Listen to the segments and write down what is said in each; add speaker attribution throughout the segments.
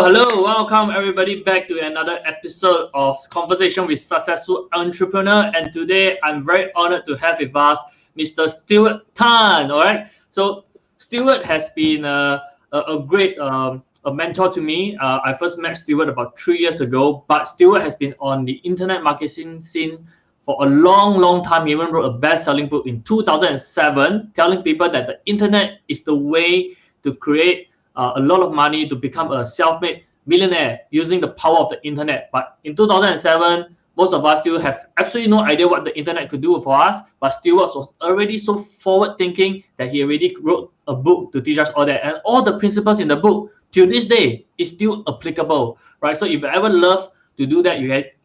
Speaker 1: Hello, welcome everybody back to another episode of Conversation with Successful Entrepreneur. And today I'm very honored to have with us Mr. Stuart Tan. All right, so Stuart has been a great a mentor to me. I first met Stuart about 3 years ago, but Stuart has been on the internet marketing scene for a long time. He even wrote a best-selling book in 2007, telling people that the internet is the way to create a lot of money, to become a self-made millionaire using the power of the internet. But in 2007, most of us still have absolutely no idea what the internet could do for us. But Stuart was already so forward-thinking that he already wrote a book to teach us all that. And all the principles in the book till this day is still applicable, right? So if you ever love to do that,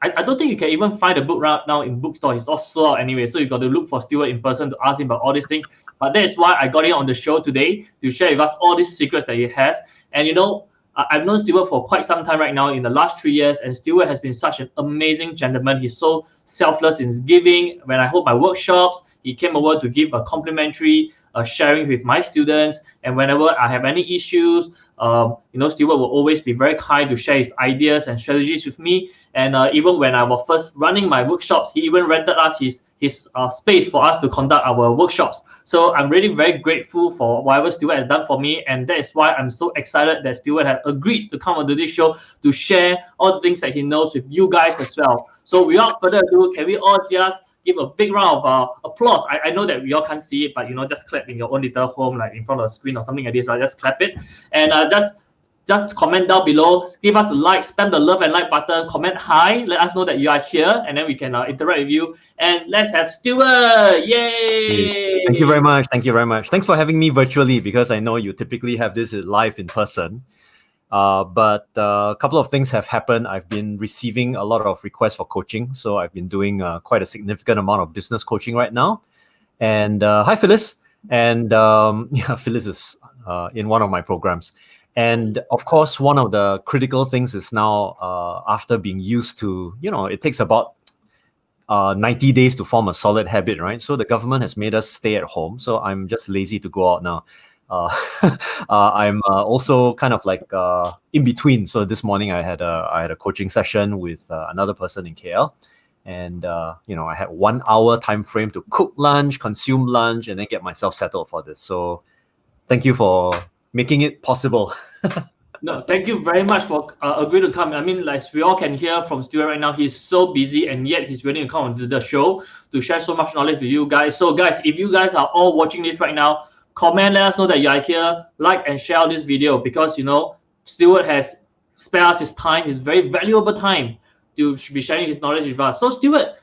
Speaker 1: I don't think you can even find a book right now in bookstores. It's all sold out anyway. So you got to look for Stuart in person to ask him about all these things. But that is why I got him on the show today to share with us all these secrets that he has. And you know, I've known Stuart for quite some time right now, in the last 3 years, and Stuart has been such an amazing gentleman. He's so selfless in his giving. When I hold my workshops, he came over to give a complimentary sharing with my students. And whenever I have any issues, Stuart will always be very kind to share his ideas and strategies with me. And even when I was first running my workshops, he even rented us his space for us to conduct our workshops. So I'm really very grateful for whatever Stuart has done for me, and that is why I'm so excited that Stuart has agreed to come onto this show to share all the things that he knows with you guys as well. So without further ado, can we all just give a big round of applause? I know that we all can't see it, but just clap in your own little home, like in front of the screen or something like this. Right? Just clap it, and just comment down below, give us the like, spam the love and like button, comment hi, let us know that you are here, and then we can interact with you. And let's have Stuart. Yay!
Speaker 2: Thank you very much. Thanks for having me virtually, because I know you typically have this live in person. But a couple of things have happened. I've been receiving a lot of requests for coaching. So I've been doing quite a significant amount of business coaching right now. And hi, Phyllis. And Phyllis is in one of my programs. And of course, one of the critical things is now, after being used to, it takes about 90 days to form a solid habit, right? So the government has made us stay at home. So I'm just lazy to go out now. I'm also kind of like in between. So this morning I had a coaching session with another person in KL. And, I had 1 hour time frame to cook lunch, consume lunch, and then get myself settled for this. So thank you for making it possible.
Speaker 1: No, thank you very much for agreeing to come. I mean, like we all can hear from Stuart right now, he's so busy, and yet he's willing to come on to the show to share so much knowledge with you guys. So guys, if you guys are all watching this right now, comment, let us know that you are here, like and share this video, because Stuart has spared us his time, his very valuable time, to be sharing his knowledge with us. So Stuart,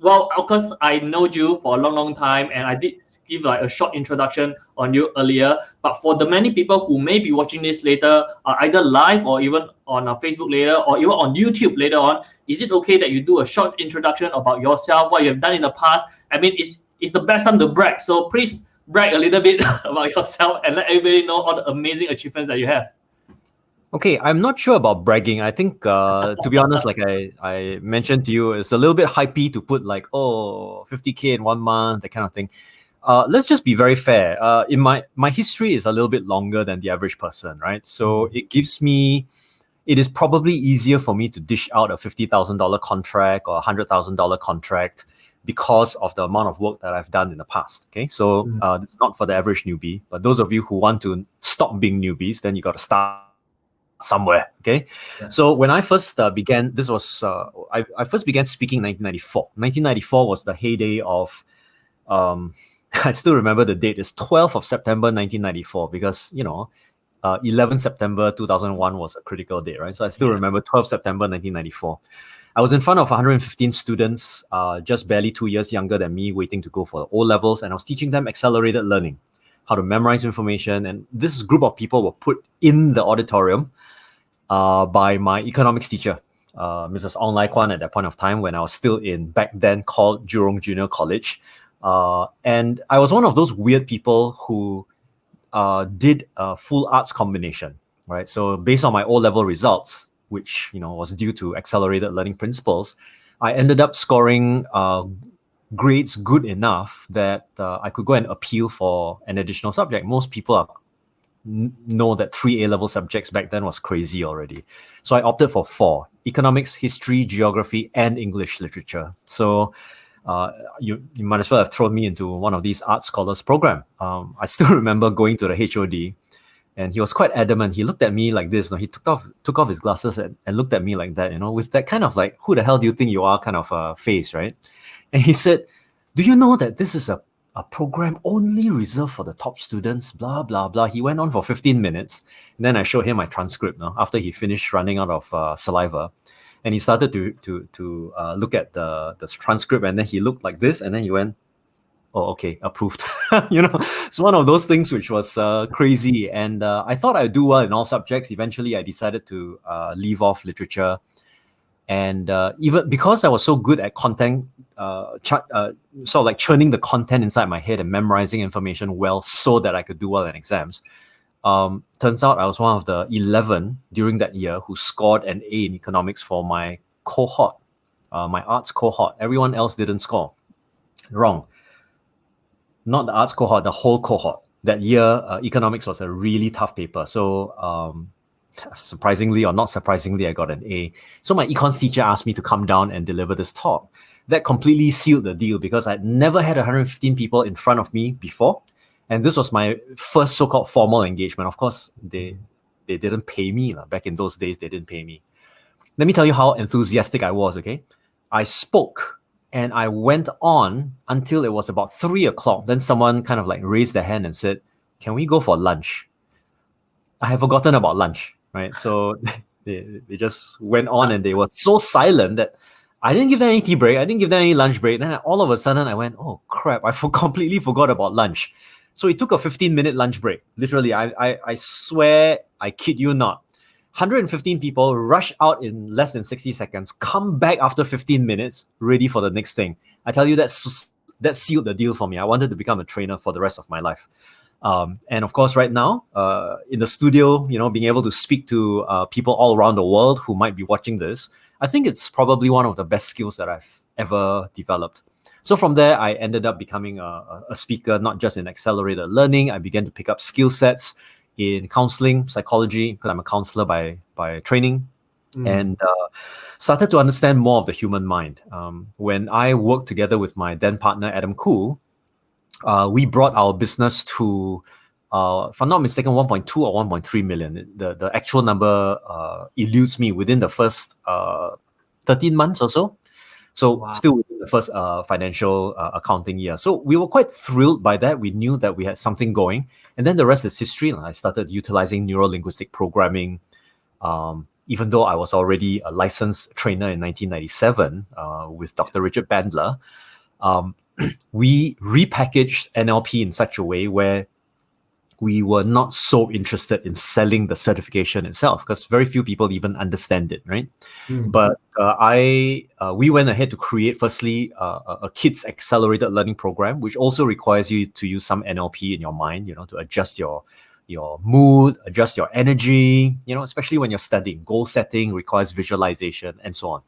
Speaker 1: well, of course, I know you for a long time, and I did give like a short introduction on you earlier. But for the many people who may be watching this later, either live or even on Facebook later, or even on YouTube later on, is it okay that you do a short introduction about yourself, what you have done in the past? I mean, it's the best time to brag. So please brag a little bit about yourself and let everybody know all the amazing achievements that you have.
Speaker 2: Okay, I'm not sure about bragging. I think, to be honest, like I mentioned to you, it's a little bit hypey to put like, 50K in 1 month, that kind of thing. Let's just be very fair. In my history is a little bit longer than the average person, right? So it is probably easier for me to dish out a $50,000 contract or a $100,000 contract because of the amount of work that I've done in the past. Okay, so it's not for the average newbie, but those of you who want to stop being newbies, then you got to start somewhere. Okay, yeah. So when I first began, this was I first began speaking in 1994. 1994 was the heyday of I still remember the date. It's 12th of September 1994, because 11 September 2001 was a critical date, right? So I still remember 12 September 1994. I was in front of 115 students, just barely 2 years younger than me, waiting to go for O levels, and I was teaching them accelerated learning, how to memorize information. And this group of people were put in the auditorium. by my economics teacher, Mrs. Ong Lai Kwan, at that point of time when I was still in back then called Jurong Junior College. And I was one of those weird people who did a full arts combination, right? So based on my O-level results, which was due to accelerated learning principles, I ended up scoring grades good enough that I could go and appeal for an additional subject. Most people know that 3 A-level subjects back then was crazy already. So I opted for 4: economics, history, geography, and English literature. So you might as well have thrown me into one of these art scholars program. I still remember going to the HOD, and he was quite adamant. He looked at me like this. He took off his glasses and looked at me like that, with that kind of like, who the hell do you think you are kind of face, right? And he said, do you know that this is a program only reserved for the top students, blah, blah, blah. He went on for 15 minutes. And then I showed him my transcript after he finished running out of saliva. And he started to look at the transcript, and then he looked like this, and then he went, oh, okay, approved. It's one of those things which was crazy. And I thought I'd do well in all subjects. Eventually, I decided to leave off literature. And even because I was so good at content, sort of like churning the content inside my head and memorizing information well so that I could do well in exams, turns out I was one of the 11 during that year who scored an A in economics for my cohort, my arts cohort. Everyone else didn't score. Wrong. Not the arts cohort, the whole cohort. That year, economics was a really tough paper. So surprisingly or not surprisingly, I got an A. So my econs teacher asked me to come down and deliver this talk. That completely sealed the deal because I'd never had 115 people in front of me before. And this was my first so-called formal engagement. Of course, they didn't pay me. Back in those days, they didn't pay me. Let me tell you how enthusiastic I was, okay? I spoke and I went on until it was about 3 o'clock. Then someone kind of like raised their hand and said, can we go for lunch? I have forgotten about lunch, right? So they just went on and they were so silent that I didn't give them any tea break. I didn't give them any lunch break. Then all of a sudden I went, oh crap, I completely forgot about lunch. So it took a 15-minute lunch break. Literally, I swear, I kid you not. 115 people rush out in less than 60 seconds, come back after 15 minutes, ready for the next thing. I tell you, that sealed the deal for me. I wanted to become a trainer for the rest of my life. And of course, right now, in the studio, being able to speak to people all around the world who might be watching this, I think it's probably one of the best skills that I've ever developed. So from there, I ended up becoming a speaker, not just in accelerated learning. I began to pick up skill sets in counseling, psychology, because I'm a counselor by training, and started to understand more of the human mind. When I worked together with my then partner, Adam Koo, we brought our business to, if I'm not mistaken, 1.2 or 1.3 million. The actual number eludes me within the first 13 months or so. So wow. Still within the first financial accounting year. So we were quite thrilled by that. We knew that we had something going. And then the rest is history. I started utilizing neuro-linguistic programming. Even though I was already a licensed trainer in 1997 with Dr. Richard Bandler, we repackaged NLP in such a way where we were not so interested in selling the certification itself because very few people even understand it, right? But we went ahead to create, firstly, a kids accelerated learning program, which also requires you to use some NLP in your mind, to adjust your mood, adjust your energy, especially when you're studying. Goal setting requires visualization and so on.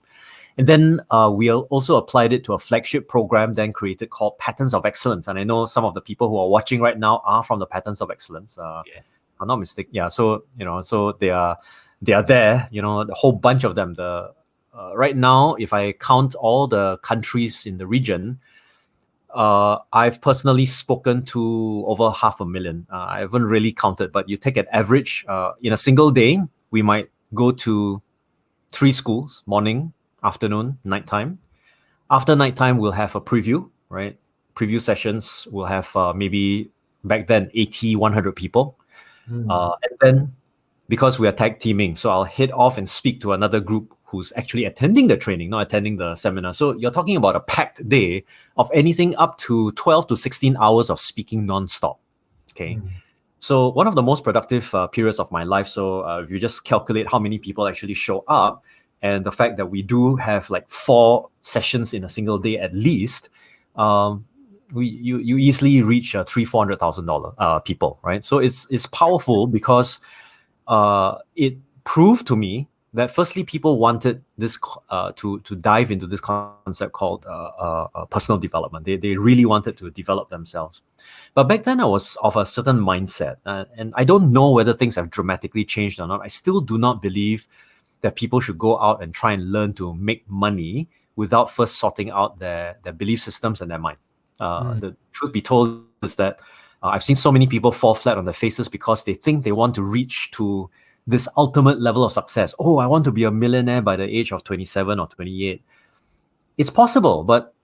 Speaker 2: And then we also applied it to a flagship program then created called Patterns of Excellence. And I know some of the people who are watching right now are from the Patterns of Excellence. I'm not mistaken. Yeah, so so they are there. The whole bunch of them. Right now, if I count all the countries in the region, I've personally spoken to over 500,000. I haven't really counted, but you take an average. In a single day, we might go to 3 schools: morning, afternoon, nighttime. After nighttime, we'll have a preview, right? Preview sessions. We'll have maybe back then 80, 100 people. And then because we are tag teaming, so I'll head off and speak to another group who's actually attending the training, not attending the seminar. So you're talking about a packed day of anything up to 12 to 16 hours of speaking nonstop. Okay. So one of the most productive periods of my life. So if you just calculate how many people actually show up, and the fact that we do have like 4 sessions in a single day at least, you easily reach $300,000-400,000 people, right? So it's powerful because it proved to me that firstly people wanted this to dive into this concept called personal development. They really wanted to develop themselves. But back then I was of a certain mindset, and I don't know whether things have dramatically changed or not. I still do not believe that people should go out and try and learn to make money without first sorting out their belief systems and their mind. The truth be told is that I've seen so many people fall flat on their faces because they think they want to reach to this ultimate level of success. Oh, I want to be a millionaire by the age of 27 or 28. It's possible, but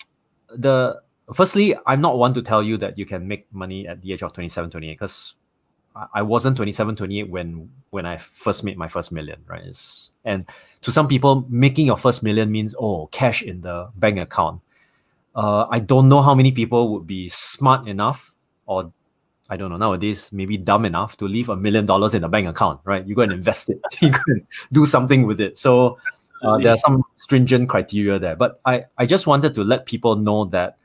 Speaker 2: firstly, I'm not one to tell you that you can make money at the age of 27, 28, because I wasn't 27, 28 when I first made my first million, right? And to some people, making your first million means, cash in the bank account. I don't know how many people would be smart enough, or I don't know, nowadays, maybe dumb enough to leave $1 million in a bank account, right? You go and invest it. You go and do something with it. So there are some stringent criteria there. But I just wanted to let people know that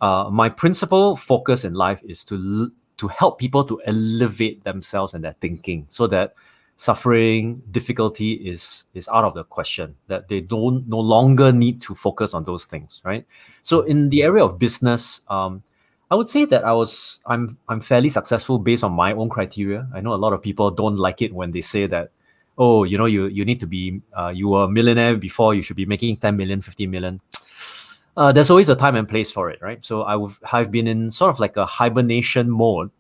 Speaker 2: my principal focus in life is to help people to elevate themselves and their thinking, so that suffering, difficulty is out of the question, that they no longer need to focus on those things, right? So in the area of business, I would say that I'm fairly successful based on my own criteria. I know a lot of people don't like it when they say that, you need to be, you were a millionaire before, you should be making 10 million, 15 million. There's always a time and place for it, right? So I've been in sort of like a hibernation mode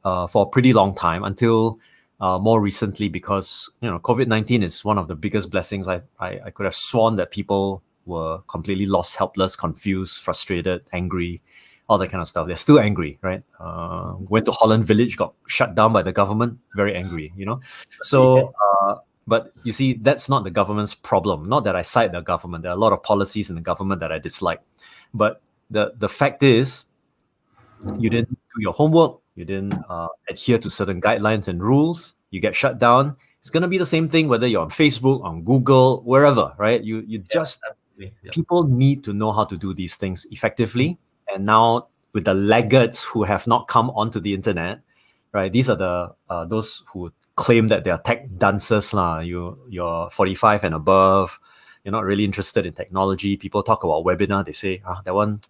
Speaker 2: for a pretty long time, until more recently, because COVID-19 is one of the biggest blessings. I could have sworn that people were completely lost, helpless, confused, frustrated, angry, all that kind of stuff. They're still angry, right? Went to Holland Village, got shut down by the government, very angry, So, but you see, that's not the government's problem. Not that I cite the government. There are a lot of policies in the government that I dislike. But the fact is, you didn't do your homework, you didn't adhere to certain guidelines and rules, you get shut down. It's going to be the same thing whether you're on Facebook, on Google, wherever, right? People need to know how to do these things effectively. And now with the laggards who have not come onto the internet, right? These are those who claim that they are tech dancers. You're 45 and above, you're not really interested in technology. People talk about webinar, they say, that one,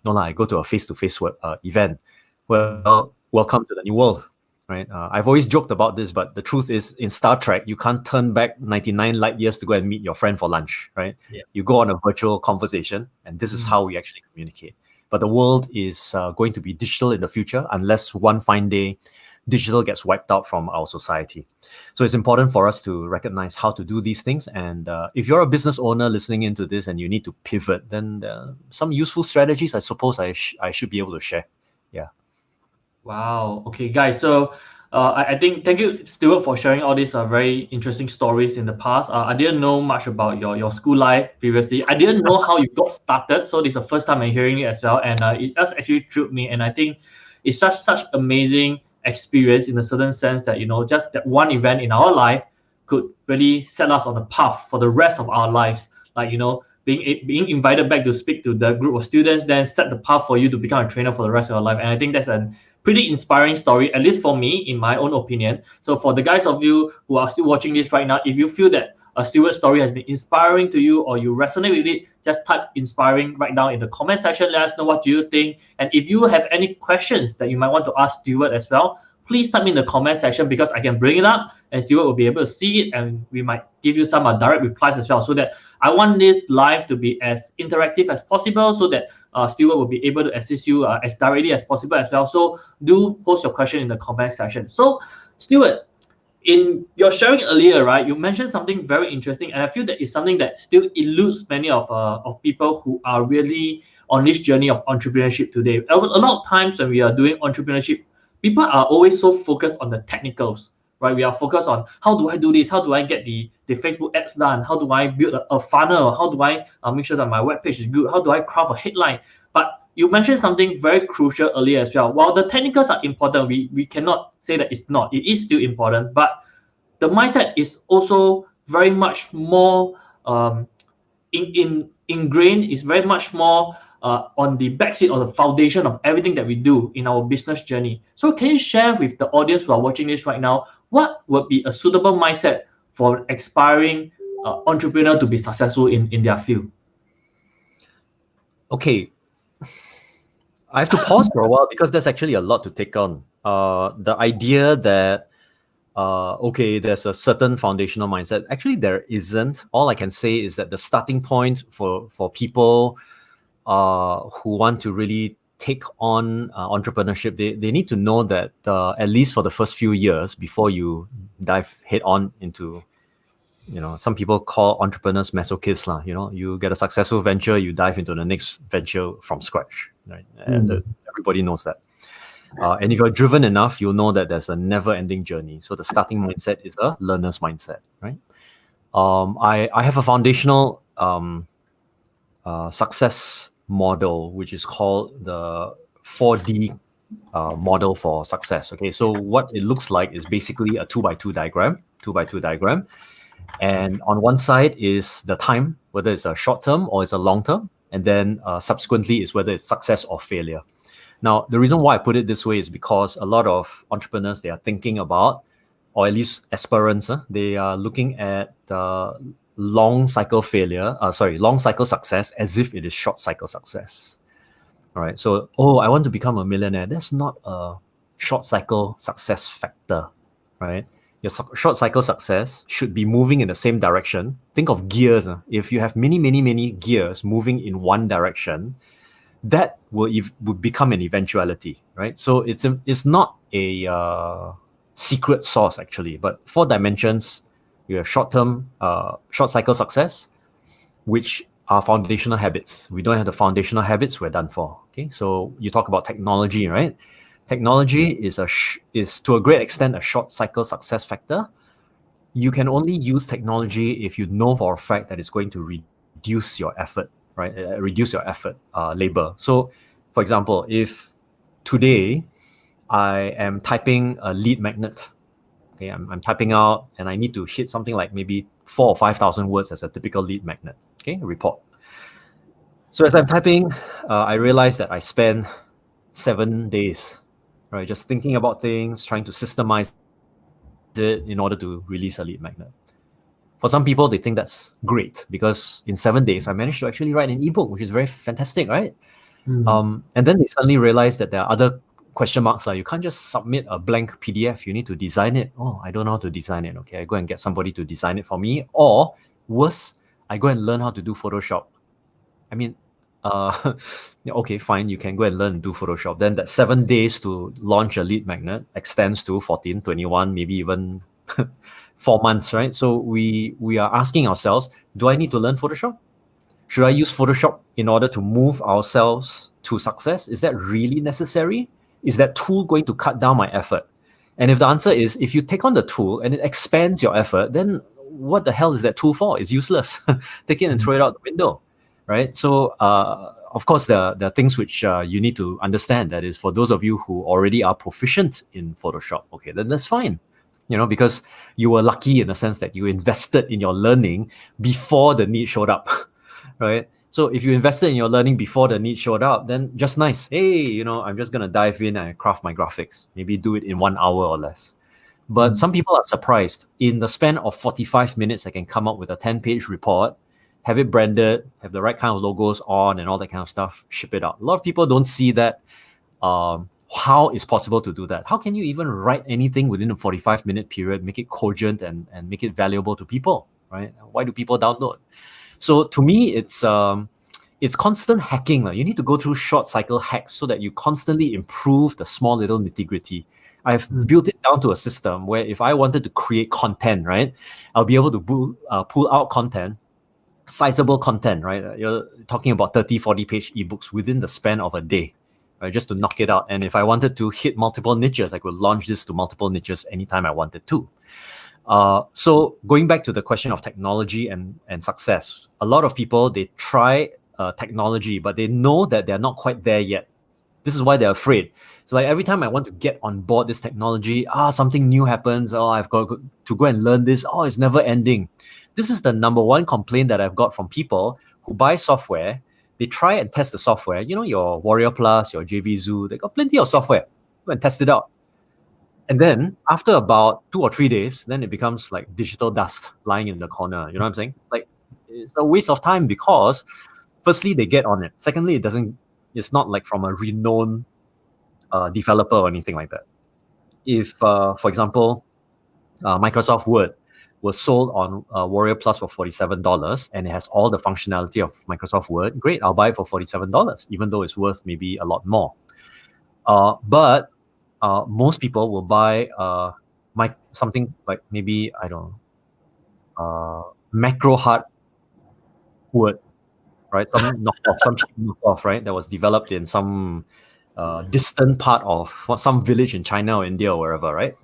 Speaker 2: no, I go to a face-to-face event. Well, welcome to the new world, right? I've always joked about this, but the truth is, in Star Trek, you can't turn back 99 light years to go and meet your friend for lunch, right?
Speaker 1: Yeah.
Speaker 2: You go on a virtual conversation, and this is how we actually communicate. But the world is going to be digital in the future, unless one fine day digital gets wiped out from our society. So it's important for us to recognize how to do these things. And if you're a business owner listening into this and you need to pivot, then some useful strategies, I suppose I should be able to share. Yeah.
Speaker 1: Wow. Okay, guys. So I think thank you, Stuart, for sharing all these very interesting stories in the past. I didn't know much about your school life previously. I didn't know how you got started. So this is the first time I'm hearing it as well. And it just actually thrilled me. And I think it's such amazing experience, in a certain sense, that just that one event in our life could really set us on a path for the rest of our lives. Like being invited back to speak to the group of students, then set the path for you to become a trainer for the rest of your life. And I think that's a pretty inspiring story, at least for me, in my own opinion. So for the guys of you who are still watching this right now, if you feel that a Stuart story has been inspiring to you, or you resonate with it, just type inspiring right now in the comment section. Let us know what you think. And if you have any questions that you might want to ask Stuart as well, please type in the comment section, because I can bring it up and Stuart will be able to see it, and we might give you some direct replies as well. So that I want this live to be as interactive as possible, so that Stuart will be able to assist you as directly as possible as well. So do post your question in the comment section. So Stuart, in your sharing earlier, right, you mentioned something very interesting, and I feel that it's something that still eludes many of people who are really on this journey of entrepreneurship today. A lot of times when we are doing entrepreneurship, people are always so focused on the technicals, right? We are focused on, how do I do this? How do I get the Facebook ads done? How do I build a funnel? How do I make sure that my webpage is good? How do I craft a headline? But you mentioned something very crucial earlier as well. While the technicals are important, we cannot say that it's not. It is still important, but the mindset is also very much more ingrained, is very much more on the backseat or the foundation of everything that we do in our business journey. So can you share with the audience who are watching this right now, what would be a suitable mindset for aspiring entrepreneur to be successful in their field?
Speaker 2: Okay, I have to pause for a while because there's actually a lot to take on. The idea that okay, there's a certain foundational mindset. Actually, there isn't. All I can say is that the starting point for people who want to really take on entrepreneurship, they need to know that at least for the first few years before you dive head on into, some people call entrepreneurs masochists lah. You get a successful venture, you dive into the next venture from scratch, right? And everybody knows that. And if you're driven enough, you'll know that there's a never-ending journey. So the starting mindset is a learner's mindset, right? I have a foundational success model, which is called the 4D model for success. Okay, so what it looks like is basically a 2x2 diagram. And on one side is the time, whether it's a short term or it's a long term. And then subsequently is whether it's success or failure. Now, the reason why I put it this way is because a lot of entrepreneurs, they are thinking about, or at least aspirants, they are looking at long cycle success as if it is short cycle success. All right. So, I want to become a millionaire. That's not a short cycle success factor, right? Your short cycle success should be moving in the same direction. Think of gears. If you have many, many, many gears moving in one direction, that would become an eventuality, right? So it's not a secret sauce actually, but 4 dimensions. You have short cycle success, which are foundational habits. We don't have the foundational habits, we're done for. Okay, so you talk about technology, right? Technology is to a great extent a short cycle success factor. You can only use technology if you know for a fact that it's going to reduce your effort, right? Reduce your effort, labor. So, for example, if today I am typing a lead magnet, okay, I'm typing out and I need to hit something like maybe 4,000 or 5,000 words as a typical lead magnet, okay, report. So as I'm typing, I realize that I spend 7 days, right, just thinking about things, trying to systemize it in order to release a lead magnet. For some people, they think that's great because in 7 days, I managed to actually write an ebook, which is very fantastic, right? And then they suddenly realize that there are other question marks. You can't just submit a blank PDF. You need to design it. Oh, I don't know how to design it. Okay, I go and get somebody to design it for me. Or worse, I go and learn how to do Photoshop. I mean, okay, fine, you can go and learn and do Photoshop. Then that 7 days to launch a lead magnet extends to 14, 21, maybe even 4 months, right? So we are asking ourselves, do I need to learn Photoshop? Should I use Photoshop in order to move ourselves to success? Is that really necessary? Is that tool going to cut down my effort? And if the answer is, if you take on the tool and it expands your effort, then what the hell is that tool for? It's useless. Take it and throw it out the window, right? So, of course, there are things which you need to understand. That is, for those of you who already are proficient in Photoshop, okay, then that's fine. Because you were lucky in the sense that you invested in your learning before the need showed up, right? So if you invested in your learning before the need showed up, then just nice. Hey, I'm just going to dive in and craft my graphics. Maybe do it in 1 hour or less. But some people are surprised. In the span of 45 minutes, I can come up with a 10-page report, have it branded, have the right kind of logos on and all that kind of stuff, ship it out. A lot of people don't see that. How is possible to do that? How can you even write anything within a 45-minute period, make it cogent and make it valuable to people, right? Why do people download? So to me, it's constant hacking. You need to go through short cycle hacks so that you constantly improve the small little nitty-gritty. I've built it down to a system where if I wanted to create content, right, I'll be able to pull out content, sizable content, right? You're talking about 30, 40-page ebooks within the span of a day, right, just to knock it out. And if I wanted to hit multiple niches, I could launch this to multiple niches anytime I wanted to. So going back to the question of technology and success, a lot of people, they try technology, but they know that they're not quite there yet. This is why they're afraid. So like every time I want to get on board this technology, something new happens. Oh, I've got to go and learn this. Oh, it's never ending. This is the number one complaint that I've got from people who buy software. They try and test the software. You know, your Warrior Plus, your JV Zoo, they got plenty of software. Go and test it out. And then after about 2 or 3 days, then it becomes like digital dust lying in the corner. You know what I'm saying? Like it's a waste of time because firstly, they get on it. Secondly, it's not like from a renowned developer or anything like that. If, for example, Microsoft Word was sold on Warrior Plus for $47 and it has all the functionality of Microsoft Word, great, I'll buy it for $47, even though it's worth maybe a lot more. But most people will buy something like maybe, I don't know, macro hard Word, right? Some knockoff, some cheap knockoff, right? That was developed in some distant part of some village in China or India or wherever, right?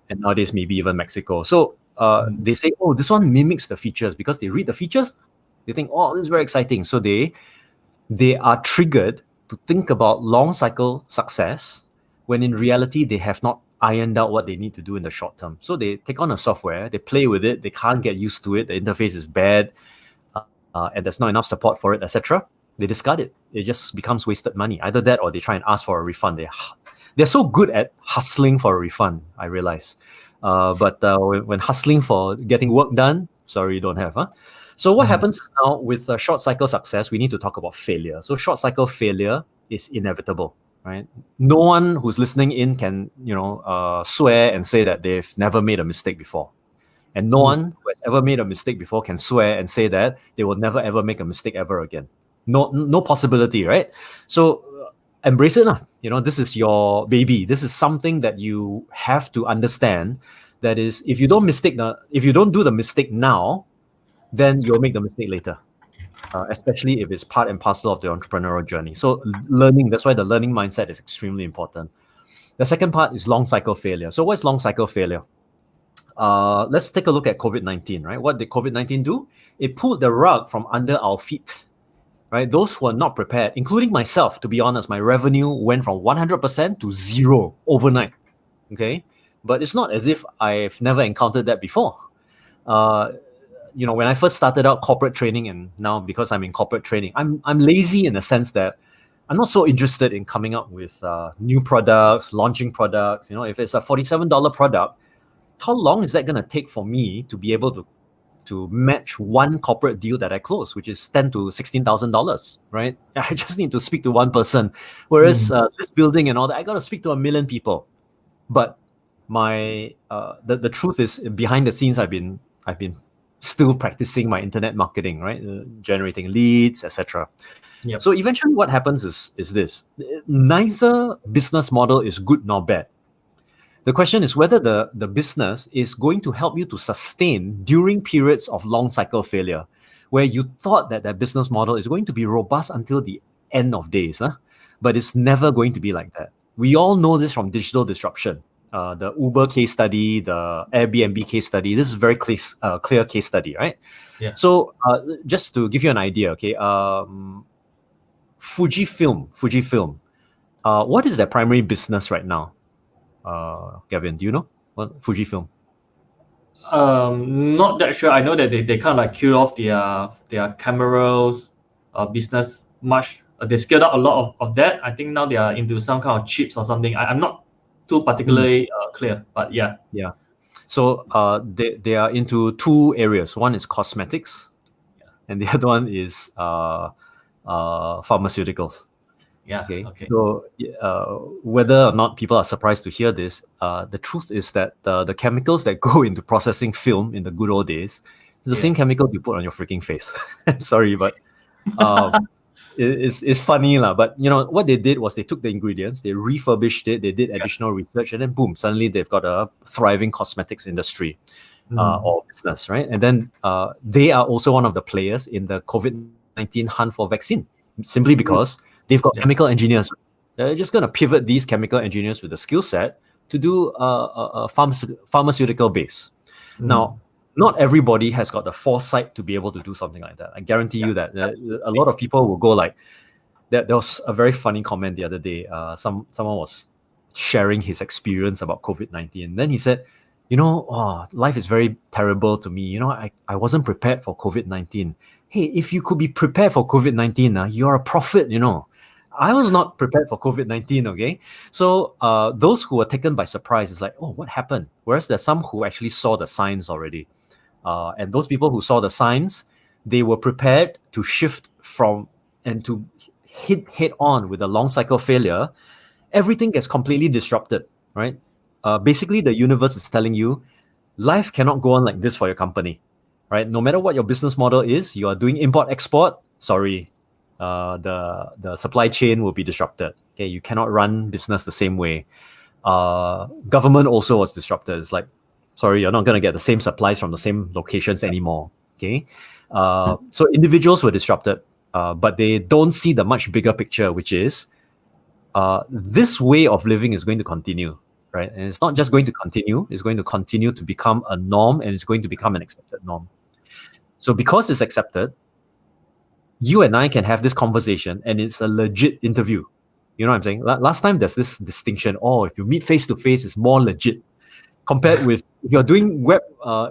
Speaker 2: And nowadays maybe even Mexico. So they say, oh, this one mimics the features because they read the features. They think, oh, this is very exciting. So they are triggered to think about long cycle success when in reality they have not ironed out what they need to do in the short term. So they take on a software, they play with it, they can't get used to it, the interface is bad, and there's not enough support for it, etc. They discard it. It just becomes wasted money. Either that or they try and ask for a refund. They're so good at hustling for a refund, I realize. But when hustling for getting work done, sorry, you don't have. Huh? So what happens now with short cycle success, we need to talk about failure. So short cycle failure is inevitable, right? No one who's listening in can, swear and say that they've never made a mistake before. And no one who has ever made a mistake before can swear and say that they will never ever make a mistake ever again. No possibility, right? So embrace it now. This is your baby. This is something that you have to understand. That is, if you don't do the mistake now, then you'll make the mistake later. Especially if it's part and parcel of the entrepreneurial journey. So learning, that's why the learning mindset is extremely important. The second part is long cycle failure. So what's long cycle failure? Let's take a look at COVID-19, right? What did COVID-19 do? It pulled the rug from under our feet, right? Those who are not prepared, including myself, to be honest, my revenue went from 100% to zero overnight, okay? But it's not as if I've never encountered that before. When I first started out corporate training, and now because I'm in corporate training, I'm lazy in the sense that I'm not so interested in coming up with new products, launching products. If it's a $47 product, how long is that going to take for me to be able to match one corporate deal that I close, which is $10,000 to $16,000, right? I just need to speak to one person. Whereas this building and all that, I got to speak to 1 million people. But the truth is, behind the scenes, I've been still practicing my internet marketing, right? Generating leads, etc.
Speaker 1: Yep.
Speaker 2: So eventually what happens is this. Neither business model is good nor bad. The question is whether the business is going to help you to sustain during periods of long cycle failure, where you thought that business model is going to be robust until the end of days, but it's never going to be like that. We all know this from digital disruption. The Uber case study, the Airbnb case study. This is a very clear case study, right?
Speaker 1: Yeah.
Speaker 2: So just to give you an idea, okay, Fujifilm. What is their primary business right now? Gavin, do you know what Fujifilm?
Speaker 1: Not that sure. I know that they kind of like killed off their cameras business much. They scaled up a lot of that. I think now they are into some kind of chips or something. I'm not too particularly clear, but yeah.
Speaker 2: Yeah. So they are into two areas. One is cosmetics, and the other one is pharmaceuticals.
Speaker 1: Yeah.
Speaker 2: Okay. So whether or not people are surprised to hear this, the truth is that the chemicals that go into processing film in the good old days is the same chemicals you put on your freaking face. I'm sorry, but it's funny lah. But what they did was they took the ingredients, they refurbished it, they did additional research, and then boom, suddenly they've got a thriving cosmetics industry or business, right? And then they are also one of the players in the COVID-19 hunt for vaccine, simply because they've got chemical engineers. They're just going to pivot these chemical engineers with the skill set to do a pharmaceutical base. Now, not everybody has got the foresight to be able to do something like that. I guarantee you that a lot of people will go like, there was a very funny comment the other day. Someone was sharing his experience about COVID-19. Then he said, life is very terrible to me. I wasn't prepared for COVID-19. Hey, if you could be prepared for COVID-19, you're a prophet, I was not prepared for COVID-19, okay? So those who were taken by surprise is like, oh, what happened? Whereas there's some who actually saw the signs already. And those people who saw the signs, they were prepared to shift from and to hit head on with a long cycle failure. Everything gets completely disrupted, right? Basically, the universe is telling you, life cannot go on like this for your company, right? No matter what your business model is, you are doing import-export, sorry, the supply chain will be disrupted. Okay, you cannot run business the same way. Government also was disrupted. It's like, sorry, you're not going to get the same supplies from the same locations anymore. Okay, so individuals were disrupted, but they don't see the much bigger picture, which is this way of living is going to continue, right? And it's not just going to continue; it's going to continue to become a norm, and it's going to become an accepted norm. So because it's accepted, you and I can have this conversation and it's a legit interview. You know what I'm saying? Last time there's this distinction. Oh, if you meet face to face, it's more legit. Compared with if you're doing web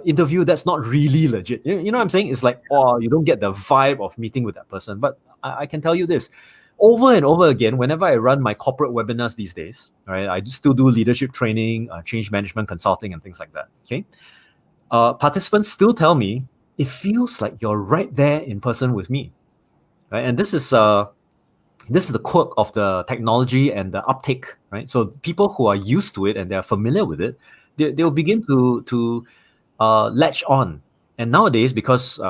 Speaker 2: interview, that's not really legit. You know what I'm saying? It's like, oh, you don't get the vibe of meeting with that person. But I can tell you this, over and over again, whenever I run my corporate webinars these days, right? I still do leadership training, change management consulting, and things like that. Okay, participants still tell me it feels like you're right there in person with me. Right? And this is the quirk of the technology and the uptake, right? So people who are used to it and they're familiar with it, they'll begin to latch on. And nowadays, because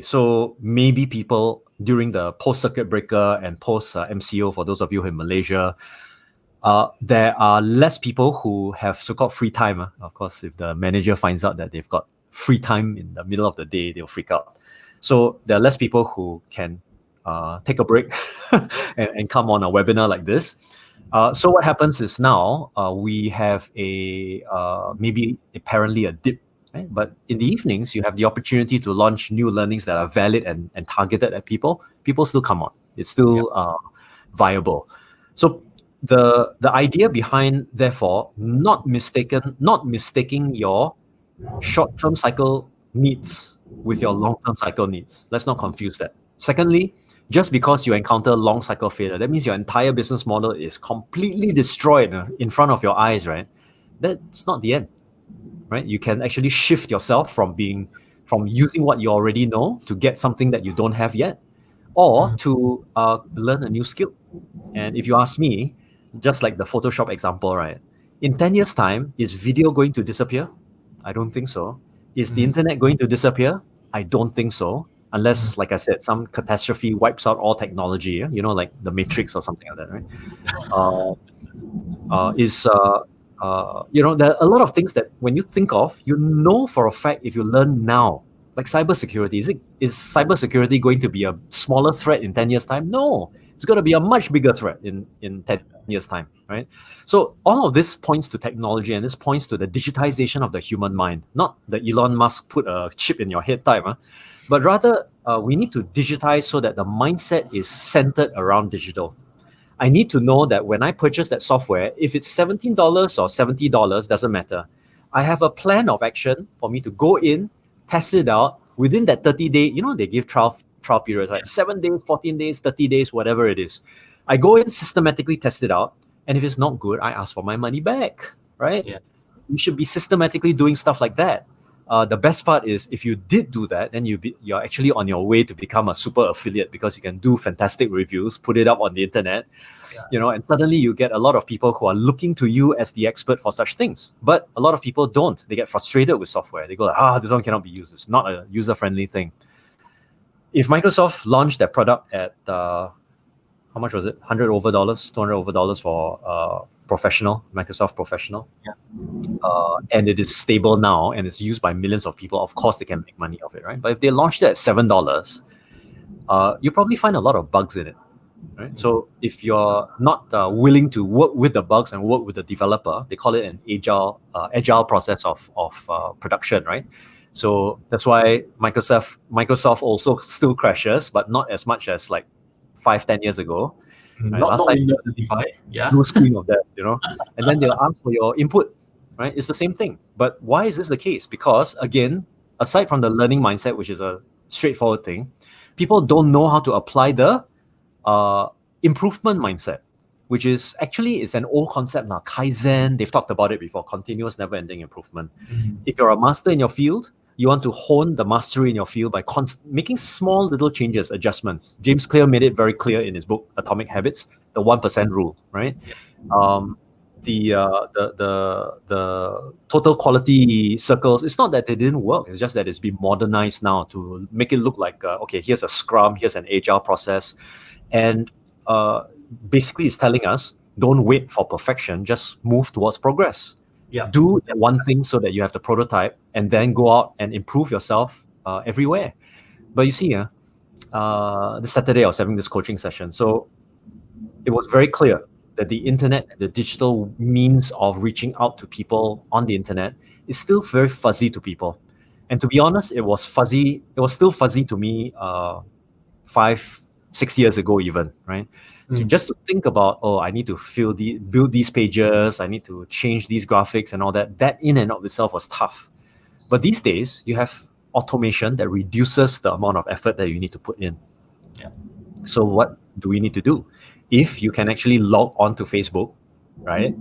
Speaker 2: so maybe people during the post-circuit breaker and post-MCO, for those of you who are in Malaysia, there are less people who have so-called free time. Of course, if the manager finds out that they've got free time in the middle of the day, they'll freak out. So there are less people who can take a break and come on a webinar like this. So what happens is now we have maybe apparently a dip, right? But in the evenings, you have the opportunity to launch new learnings that are valid and targeted at people. People still come on. It's still viable. So the idea behind, therefore, not mistaking your short-term cycle needs with your long-term cycle needs. Let's not confuse that. Secondly, just because you encounter long cycle failure, that means your entire business model is completely destroyed in front of your eyes, right? That's not the end, right? You can actually shift yourself from using what you already know to get something that you don't have yet, or to learn a new skill. And if you ask me, just like the Photoshop example, right? In 10 years' time, is video going to disappear? I don't think so. Is the internet going to disappear? I don't think so. Unless, like I said, some catastrophe wipes out all technology, like the Matrix or something like that, right? There are a lot of things that when you think of, for a fact, if you learn now, like cybersecurity, is cybersecurity going to be a smaller threat in 10 years' time? No, it's going to be a much bigger threat in 10 years' time, right? So all of this points to technology, and this points to the digitization of the human mind, not the Elon Musk put a chip in your head type, but rather we need to digitize so that the mindset is centered around digital. I need to know that when I purchase that software, if it's $17 or $70, doesn't matter. I have a plan of action for me to go in, test it out within that 30-day, they give trial periods, like 7 days, 14 days, 30 days, whatever it is. I go in, systematically test it out. And if it's not good, I ask for my money back, right? Yeah. You should be systematically doing stuff like that. The best part is if you did do that, then you're actually on your way to become a super affiliate, because you can do fantastic reviews, put it up on the internet, and suddenly you get a lot of people who are looking to you as the expert for such things. But a lot of people don't. They get frustrated with software. They go like, this one cannot be used. It's not a user-friendly thing. If Microsoft launched their product at, how much was it? $100 over, $200 over for Microsoft Professional. Yeah. And it is stable now and it's used by millions of people. Of course, they can make money off it, right? But if they launched it at $7, you probably find a lot of bugs in it, right? So if you're not willing to work with the bugs and work with the developer, they call it an agile process of production, right? So that's why Microsoft also still crashes, but not as much as like 5-10 years ago. Right?
Speaker 1: Not
Speaker 2: Last
Speaker 1: not
Speaker 2: time,
Speaker 1: Windows 95. Yeah.
Speaker 2: blue screen of that, and then they'll ask for your input, right? It's the same thing. But why is this the case? Because again, aside from the learning mindset, which is a straightforward thing, people don't know how to apply the uh, improvement mindset, which is actually is an old concept now. Kaizen, they've talked about it before, continuous never-ending improvement. If you're a master in your field, you want to hone the mastery in your field by making small little changes, adjustments. James Clear made it very clear in his book Atomic Habits, the 1% rule, right? Um, the total quality circles, it's not that they didn't work, it's just that it's been modernized now to make it look like okay, here's a scrum, here's an agile process, and basically it's telling us don't wait for perfection, just move towards progress. Do one thing so that you have the prototype, and then go out and improve yourself everywhere. But you see, this Saturday I was having this coaching session, so it was very clear that the internet, the digital means of reaching out to people on the internet, is still very fuzzy to people. And to be honest, it was fuzzy. It was still fuzzy to me 5-6 years ago, even, right? Just to think about, oh, I need to build these pages, I need to change these graphics and all that. That in and of itself was tough. But these days, you have automation that reduces the amount of effort that you need to put in. So what do we need to do? If you can actually log on to Facebook, right,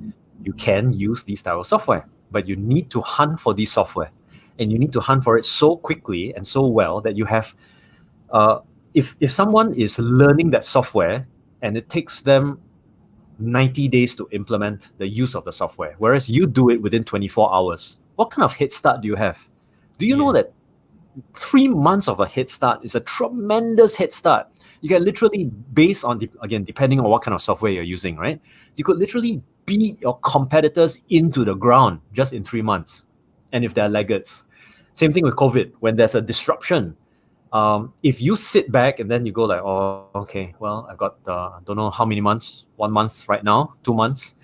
Speaker 2: you can use these type of software, but you need to hunt for these software, and you need to hunt for it so quickly and so well that you have, if someone is learning that software and it takes them 90 days to implement the use of the software, whereas you do it within 24 hours, what kind of head start do you have? Do you know that 3 months of a head start is a tremendous head start? You can literally, based on, again, depending on what kind of software you're using, right? You could literally beat your competitors into the ground just in 3 months. And if they're laggards. Same thing with COVID. When there's a disruption, if you sit back and then you go like, oh, okay, well, I've got, don't know how many months, 1 month right now, 2 months.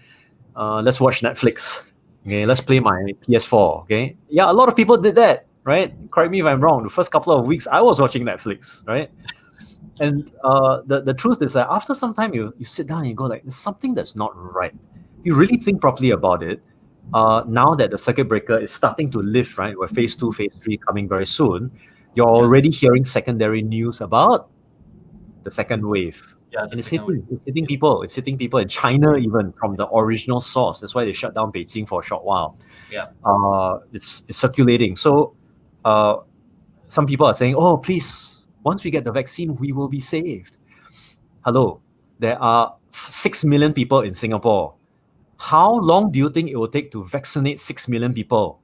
Speaker 2: Let's watch Netflix. Okay, let's play my PS4. Okay. Yeah, a lot of people did that, right? Correct me if I'm wrong. The first couple of weeks, I was watching Netflix, right? And the truth is that after some time, you sit down and you go like, there's something that's not right. You really think properly about it. Now that the circuit breaker is starting to lift, right? We're phase 2, phase 3 coming very soon. You're already hearing secondary news about the second wave. And it's hitting people. It's hitting people in China, even from the original source. That's why they shut down Beijing for a short while. It's circulating. So some people are saying, oh, please, once we get the vaccine, we will be saved. Hello, there are 6 million people in Singapore. How long do you think it will take to vaccinate 6 million people?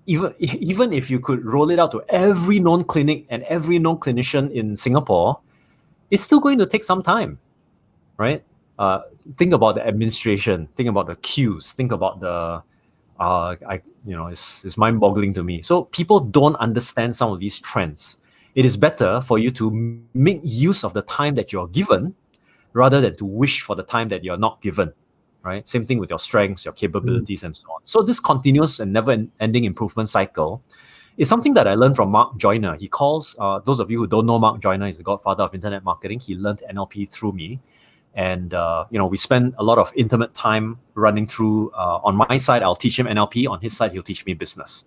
Speaker 2: Even if you could roll it out to every known clinic and every known clinician in Singapore, it's still going to take some time, right? Think about the administration, think about the queues, think about the, it's mind-boggling to me. So people don't understand some of these trends. It is better for you to make use of the time that you're given rather than to wish for the time that you're not given, right? Same thing with your strengths, your capabilities, and so on. So this continuous and never-ending improvement cycle is something that I learned from Mark Joyner. He calls, those of you who don't know Mark Joyner, he's the godfather of internet marketing. He learned NLP through me. And, we spend a lot of intimate time running through, on my side, I'll teach him NLP. On his side, he'll teach me business.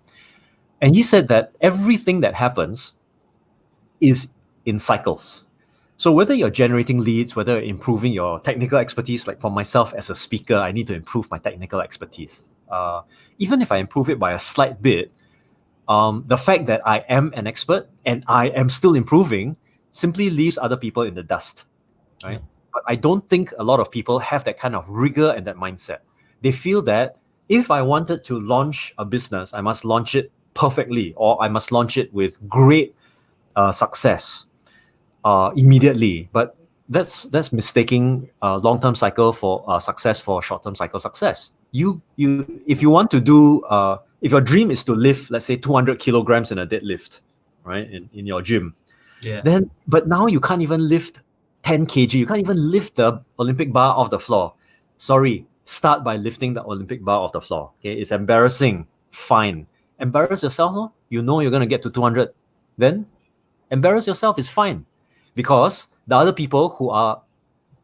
Speaker 2: And he said that everything that happens is in cycles. So whether you're generating leads, whether you're improving your technical expertise, like for myself as a speaker, I need to improve my technical expertise. Even if I improve it by a slight bit, the fact that I am an expert and I am still improving simply leaves other people in the dust, right? But I don't think a lot of people have that kind of rigor and that mindset. They feel that if I wanted to launch a business, I must launch it perfectly, or I must launch it with great success immediately. But that's mistaking long-term cycle for success for short-term cycle success. If you want to do, if your dream is to lift, let's say 200 kilograms in a deadlift, right, in your gym, then, but now you can't even lift 10 kg, you can't even lift the Olympic bar off the floor. Sorry, start by lifting the Olympic bar off the floor. Okay, it's embarrassing, fine. embarrass yourself. No? You know you're going to get to 200. Then embarrass yourself is fine, because the other people who are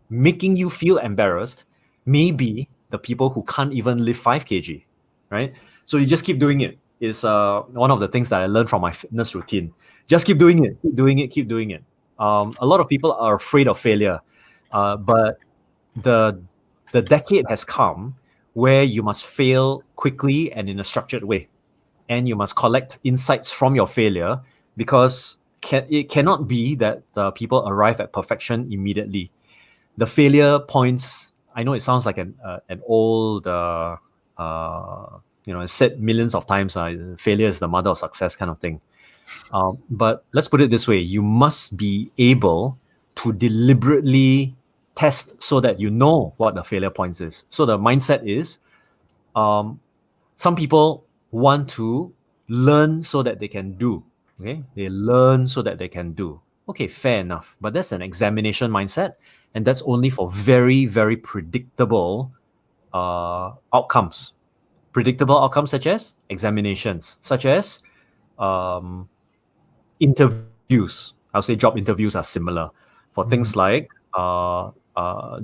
Speaker 2: making you feel embarrassed may be the people who can't even lift 5 kg, right? So you just keep doing it. It's one of the things that I learned from my fitness routine. Just keep doing it, keep doing it, keep doing it. A lot of people are afraid of failure, but the decade has come where you must fail quickly and in a structured way, and you must collect insights from your failure, because it cannot be that people arrive at perfection immediately. The failure points, I know it sounds like an old it's said millions of times, failure is the mother of success kind of thing. But let's put it this way: you must be able to deliberately test so that you know what the failure points is. So the mindset is, some people want to learn so that they can do. Okay, they learn so that they can do. Okay, fair enough. But that's an examination mindset, and that's only for very, very predictable outcomes. Predictable outcomes such as examinations, such as interviews. I'll say job interviews are similar for things like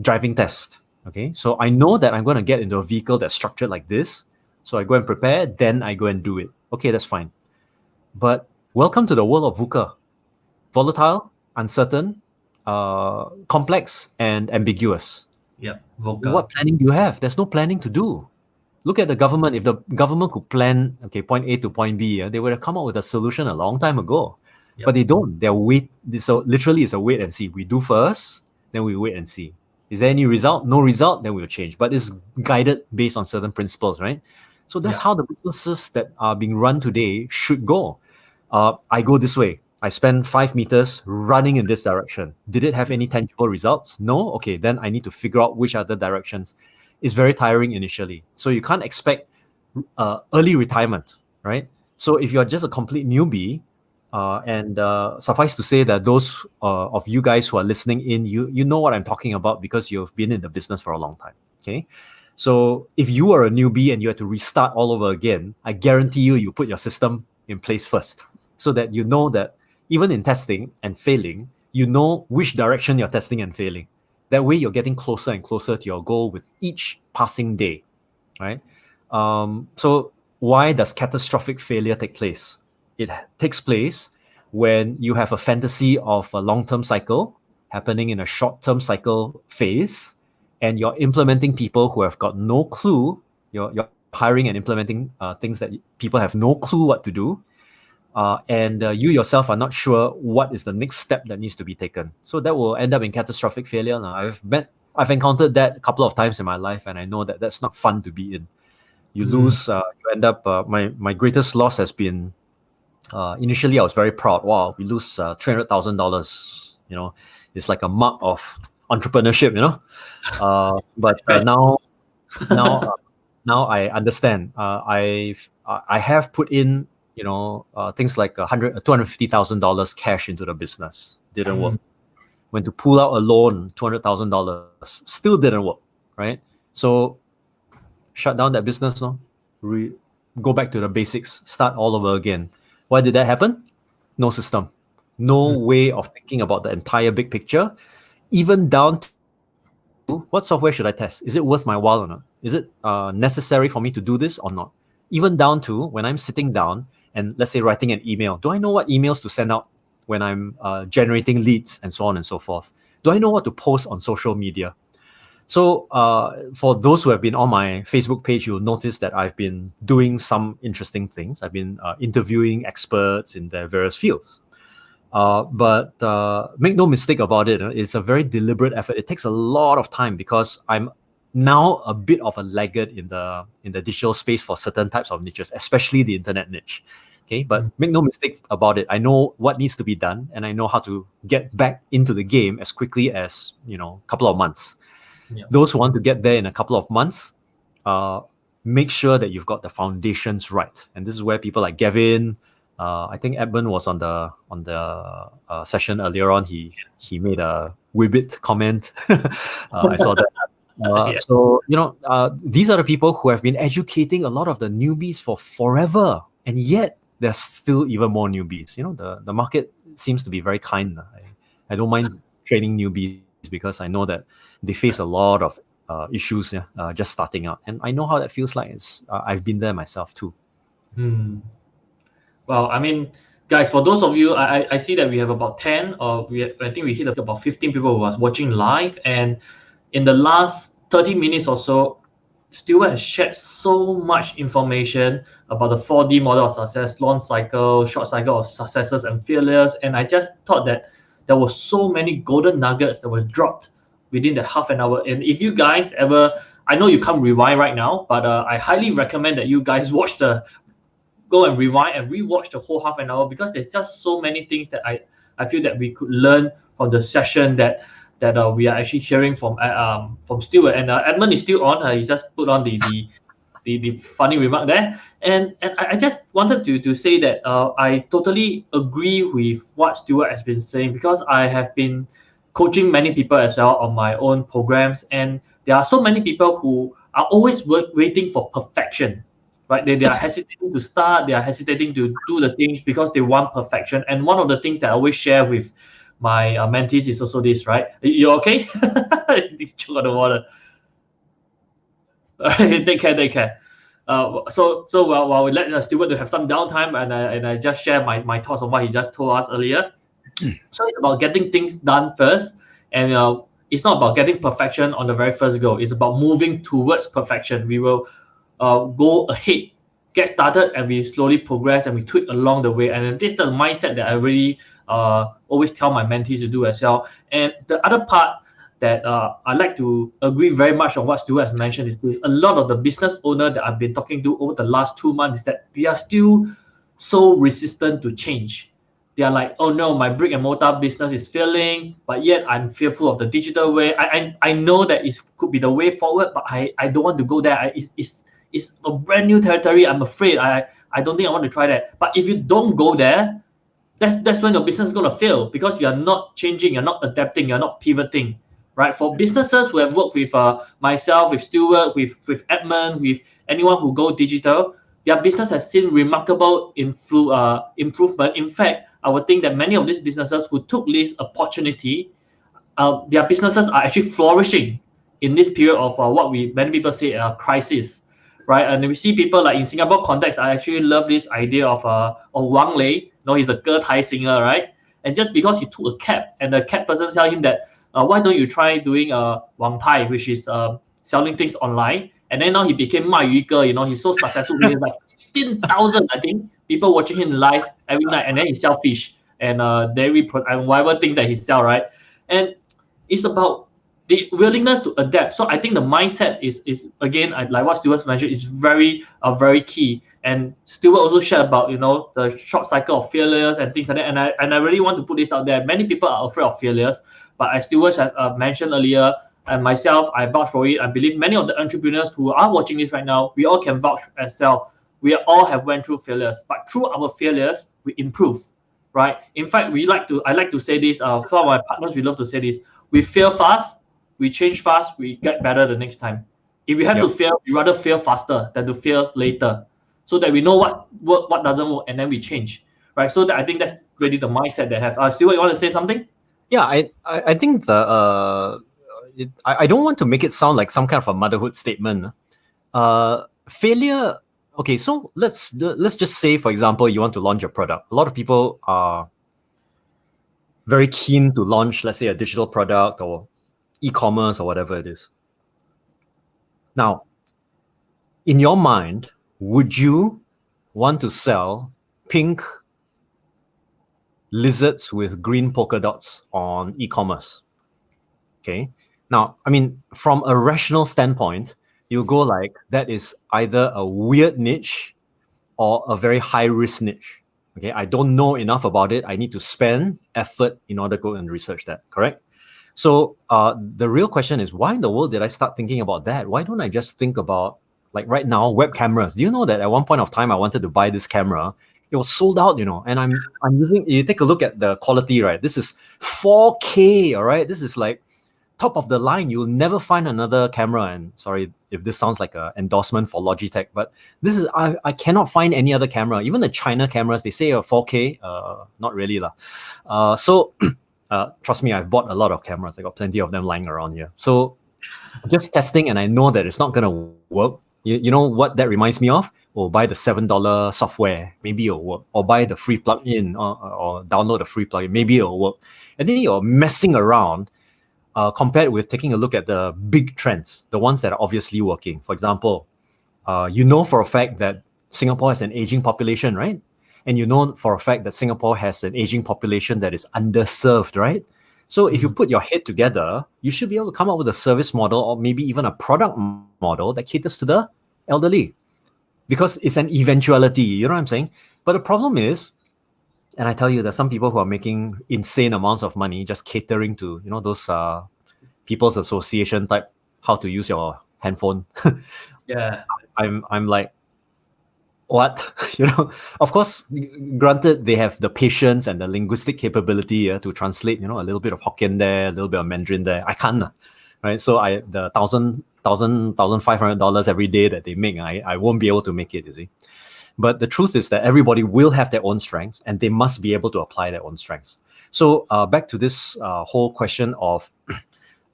Speaker 2: driving test. Okay, so I know that I'm going to get into a vehicle that's structured like this. So I go and prepare, then I go and do it. Okay, that's fine. But welcome to the world of VUCA. Volatile, uncertain, complex, and ambiguous.
Speaker 1: Yeah, VUCA.
Speaker 2: What planning do you have? There's no planning to do. Look at the government. If the government could plan, okay, point A to point B, they would have come up with a solution a long time ago. But they don't. They're wait. So literally, it's a wait and see. We do first, then we wait and see. Is there any result? No result, then we'll change. But it's guided based on certain principles, right? So that's how the businesses that are being run today should go. I go this way. I spend 5 meters running in this direction. Did it have any tangible results? No? Okay, then I need to figure out which other directions. It's very tiring initially. So you can't expect early retirement, right? So if you're just a complete newbie, and suffice to say that those of you guys who are listening in, you know what I'm talking about because you've been in the business for a long time, okay? So if you are a newbie and you have to restart all over again, I guarantee you put your system in place first so that you know that even in testing and failing, you know which direction you're testing and failing. That way you're getting closer and closer to your goal with each passing day, right? So why does catastrophic failure take place? It takes place when you have a fantasy of a long-term cycle happening in a short-term cycle phase, and you're implementing people who have got no clue. You're hiring and implementing things that people have no clue what to do. And you yourself are not sure what is the next step that needs to be taken. So that will end up in catastrophic failure. Now, I've encountered that a couple of times in my life, and I know that that's not fun to be in. You lose, you end up, my greatest loss has been, initially I was very proud. Wow, we lose $300,000. You know, it's like a mark of entrepreneurship, you know. But now I understand. I have put in, things like $250,000 cash into the business. Didn't work. When to pull out a loan, $200,000, still didn't work, right? So shut down that business, no? Go back to the basics, start all over again. Why did that happen? No system, no way of thinking about the entire big picture, even down to what software should I test? Is it worth my while or not? Is it necessary for me to do this or not? Even down to when I'm sitting down and let's say writing an email, do I know what emails to send out when I'm generating leads and so on and so forth? Do I know what to post on social media? So for those who have been on my Facebook page, you'll notice that I've been doing some interesting things. I've been interviewing experts in their various fields. But make no mistake about it, it's a very deliberate effort. It takes a lot of time because I'm now a bit of a laggard in the digital space for certain types of niches, especially the internet niche. Okay, but make no mistake about it. I know what needs to be done, and I know how to get back into the game as quickly as a couple of months. Those who want to get there in a couple of months, make sure that you've got the foundations right. And this is where people like Gavin, I think Edmund was on the session earlier on. He made a Wibbit comment. I saw that. So these are the people who have been educating a lot of the newbies for forever. and yet there's still even more newbies. The market seems to be very kind. I don't mind training newbies because I know that they face a lot of issues just starting out, and I know how that feels like. I've been there myself too.
Speaker 1: Well, I mean, guys, for those of you, I see that we have about 10, or I think we hit about 15 people who was watching live, and in the last 30 minutes or so, Stuart has shared so much information about the 4D model of success, launch cycle, short cycle of successes and failures, and I just thought that there were so many golden nuggets that were dropped within that half an hour. And if you guys ever, I know you can't rewind right now, but I highly recommend that you guys go and rewind and rewatch the whole half an hour, because there's just so many things that I feel that we could learn from the session that we are actually hearing from Stuart. And Edmund is still on. He just put on the funny remark there, and I just wanted to say that I totally agree with what Stuart has been saying, because I have been coaching many people as well on my own programs, and there are so many people who are always waiting for perfection. Right, they are hesitating to start. They are hesitating to do the things because they want perfection. And one of the things that I always share with my mentees is also this. Right, you okay? This choke on the water. All right, take care. So while we let Stuart to have some downtime, and I just share my thoughts on what he just told us earlier. So it's about getting things done first, and it's not about getting perfection on the very first go. It's about moving towards perfection. We will go ahead, get started, and we slowly progress and we tweak along the way. And this is the mindset that I really always tell my mentees to do as well. And the other part that I like to agree very much on what Stuart has mentioned is this: a lot of the business owner that I've been talking to over the last 2 months is that they are still so resistant to change. They are like, oh no, my brick and mortar business is failing, but yet I'm fearful of the digital way. I know that it could be the way forward, but I don't want to go there. It's a brand new territory. I'm afraid. I don't think I want to try that. But if you don't go there, that's when your business is going to fail, because you are not changing, you're not adapting, you're not pivoting, right? For businesses who have worked with myself, with Stuart, with Edmund, with anyone who go digital, their business has seen remarkable improvement. In fact, I would think that many of these businesses who took this opportunity, their businesses are actually flourishing in this period of what many people say crisis. Right, and we see people like in Singapore context. I actually love this idea of Wang Lei. He's a Ge Tai singer, right? And just because he took a cab, and the cab person tell him that why don't you try doing Wang Tai, which is selling things online. And then now he became Ma Yu Ge. He's so successful. He has like 15,000, I think, people watching him live every night, and then he sell fish and dairy and whatever thing that he sell, right? And it's about the willingness to adapt. So I think the mindset is again, like what Stuart mentioned, is very key. And Stuart also shared about the short cycle of failures and things like that. And I really want to put this out there. Many people are afraid of failures, but as Stuart mentioned earlier, and myself, I vouch for it. I believe many of the entrepreneurs who are watching this right now, we all can vouch as well. We all have went through failures, but through our failures, we improve, right? In fact, I like to say this. Some of my partners, we love to say this: we fail fast, we change fast, we get better the next time. If we have to fail, we rather fail faster than to fail later, so that we know what doesn't work, and then we change, right? So that I think that's really the mindset they have. Stuart, you want to say something?
Speaker 2: Yeah, I think I don't want to make it sound like some kind of a motherhood statement. Failure. Okay, so let's just say, for example, you want to launch a product. A lot of people are very keen to launch, let's say, a digital product or e-commerce or whatever it is. Now, in your mind, would you want to sell pink lizards with green polka dots on e-commerce? Okay. Now, I mean, from a rational standpoint, you go like, that is either a weird niche or a very high-risk niche. Okay, I don't know enough about it. I need to spend effort in order to go and research that, correct? So the real question is, why in the world did I start thinking about that? Why don't I just think about, like right now, web cameras? Do you know that at one point of time, I wanted to buy this camera? It was sold out, and I'm using, you take a look at the quality, right? This is 4K, all right? This is like top of the line. You'll never find another camera. And sorry if this sounds like an endorsement for Logitech, but this is I cannot find any other camera. Even the China cameras, they say 4K, not really lah. So trust me, I've bought a lot of cameras. I got plenty of them lying around here. So just testing, and I know that it's not gonna work. You know what that reminds me of? Oh, buy the $7 software, maybe it'll work. Or buy the free plugin, or download a free plugin, maybe it'll work. And then you're messing around, compared with taking a look at the big trends, the ones that are obviously working. For example, you know for a fact that Singapore has an aging population, right? And you know for a fact that Singapore has an aging population that is underserved, right? So if you put your head together, you should be able to come up with a service model or maybe even a product model that caters to the elderly, because it's an eventuality, you know what I'm saying? But the problem is, and I tell you, there's some people who are making insane amounts of money just catering to, you know, those people's association type, how to use your handphone.
Speaker 1: Yeah.
Speaker 2: I'm like, what? You know, of course, granted, they have the patience and the linguistic capability to translate, you know, a little bit of Hokkien there, a little bit of Mandarin there. I can't, right? So the $1,500 every day that they make, I won't be able to make it, you see. But the truth is that everybody will have their own strengths, and they must be able to apply their own strengths. So back to this whole question of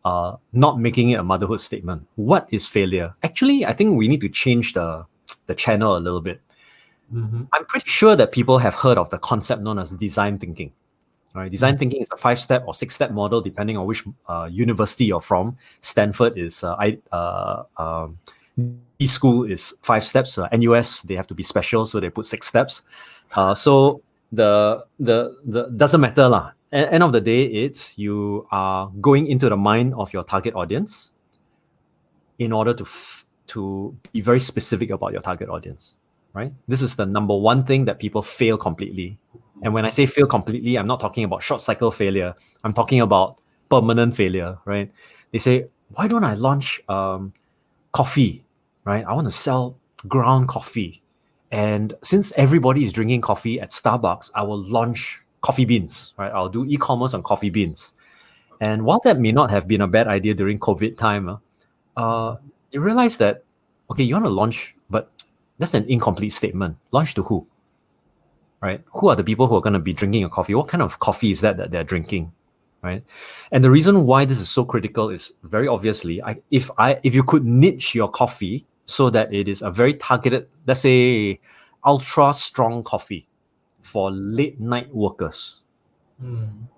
Speaker 2: not making it a motherhood statement. What is failure? Actually, I think we need to change the channel a little bit. I'm pretty sure that people have heard of the concept known as design thinking. Right? Design thinking is a 5-step or 6-step model, depending on which university you're from. Stanford is D school is 5 steps. NUS, they have to be special, so they put 6 steps. So the doesn't matter lah. End of the day, it's you are going into the mind of your target audience in order to be very specific about your target audience, right? This is the number one thing that people fail completely. And when I say fail completely, I'm not talking about short cycle failure. I'm talking about permanent failure, right? They say, why don't I launch coffee, right? I want to sell ground coffee. And since everybody is drinking coffee at Starbucks, I will launch coffee beans, right? I'll do e-commerce on coffee beans. And while that may not have been a bad idea during COVID time, you realize that, okay, you want to launch, but that's an incomplete statement. Launch to who? Right? Who are the people who are going to be drinking your coffee? What kind of coffee is that they're drinking? Right? And the reason why this is so critical is very obviously, if you could niche your coffee so that it is a very targeted, let's say, ultra strong coffee for late night workers.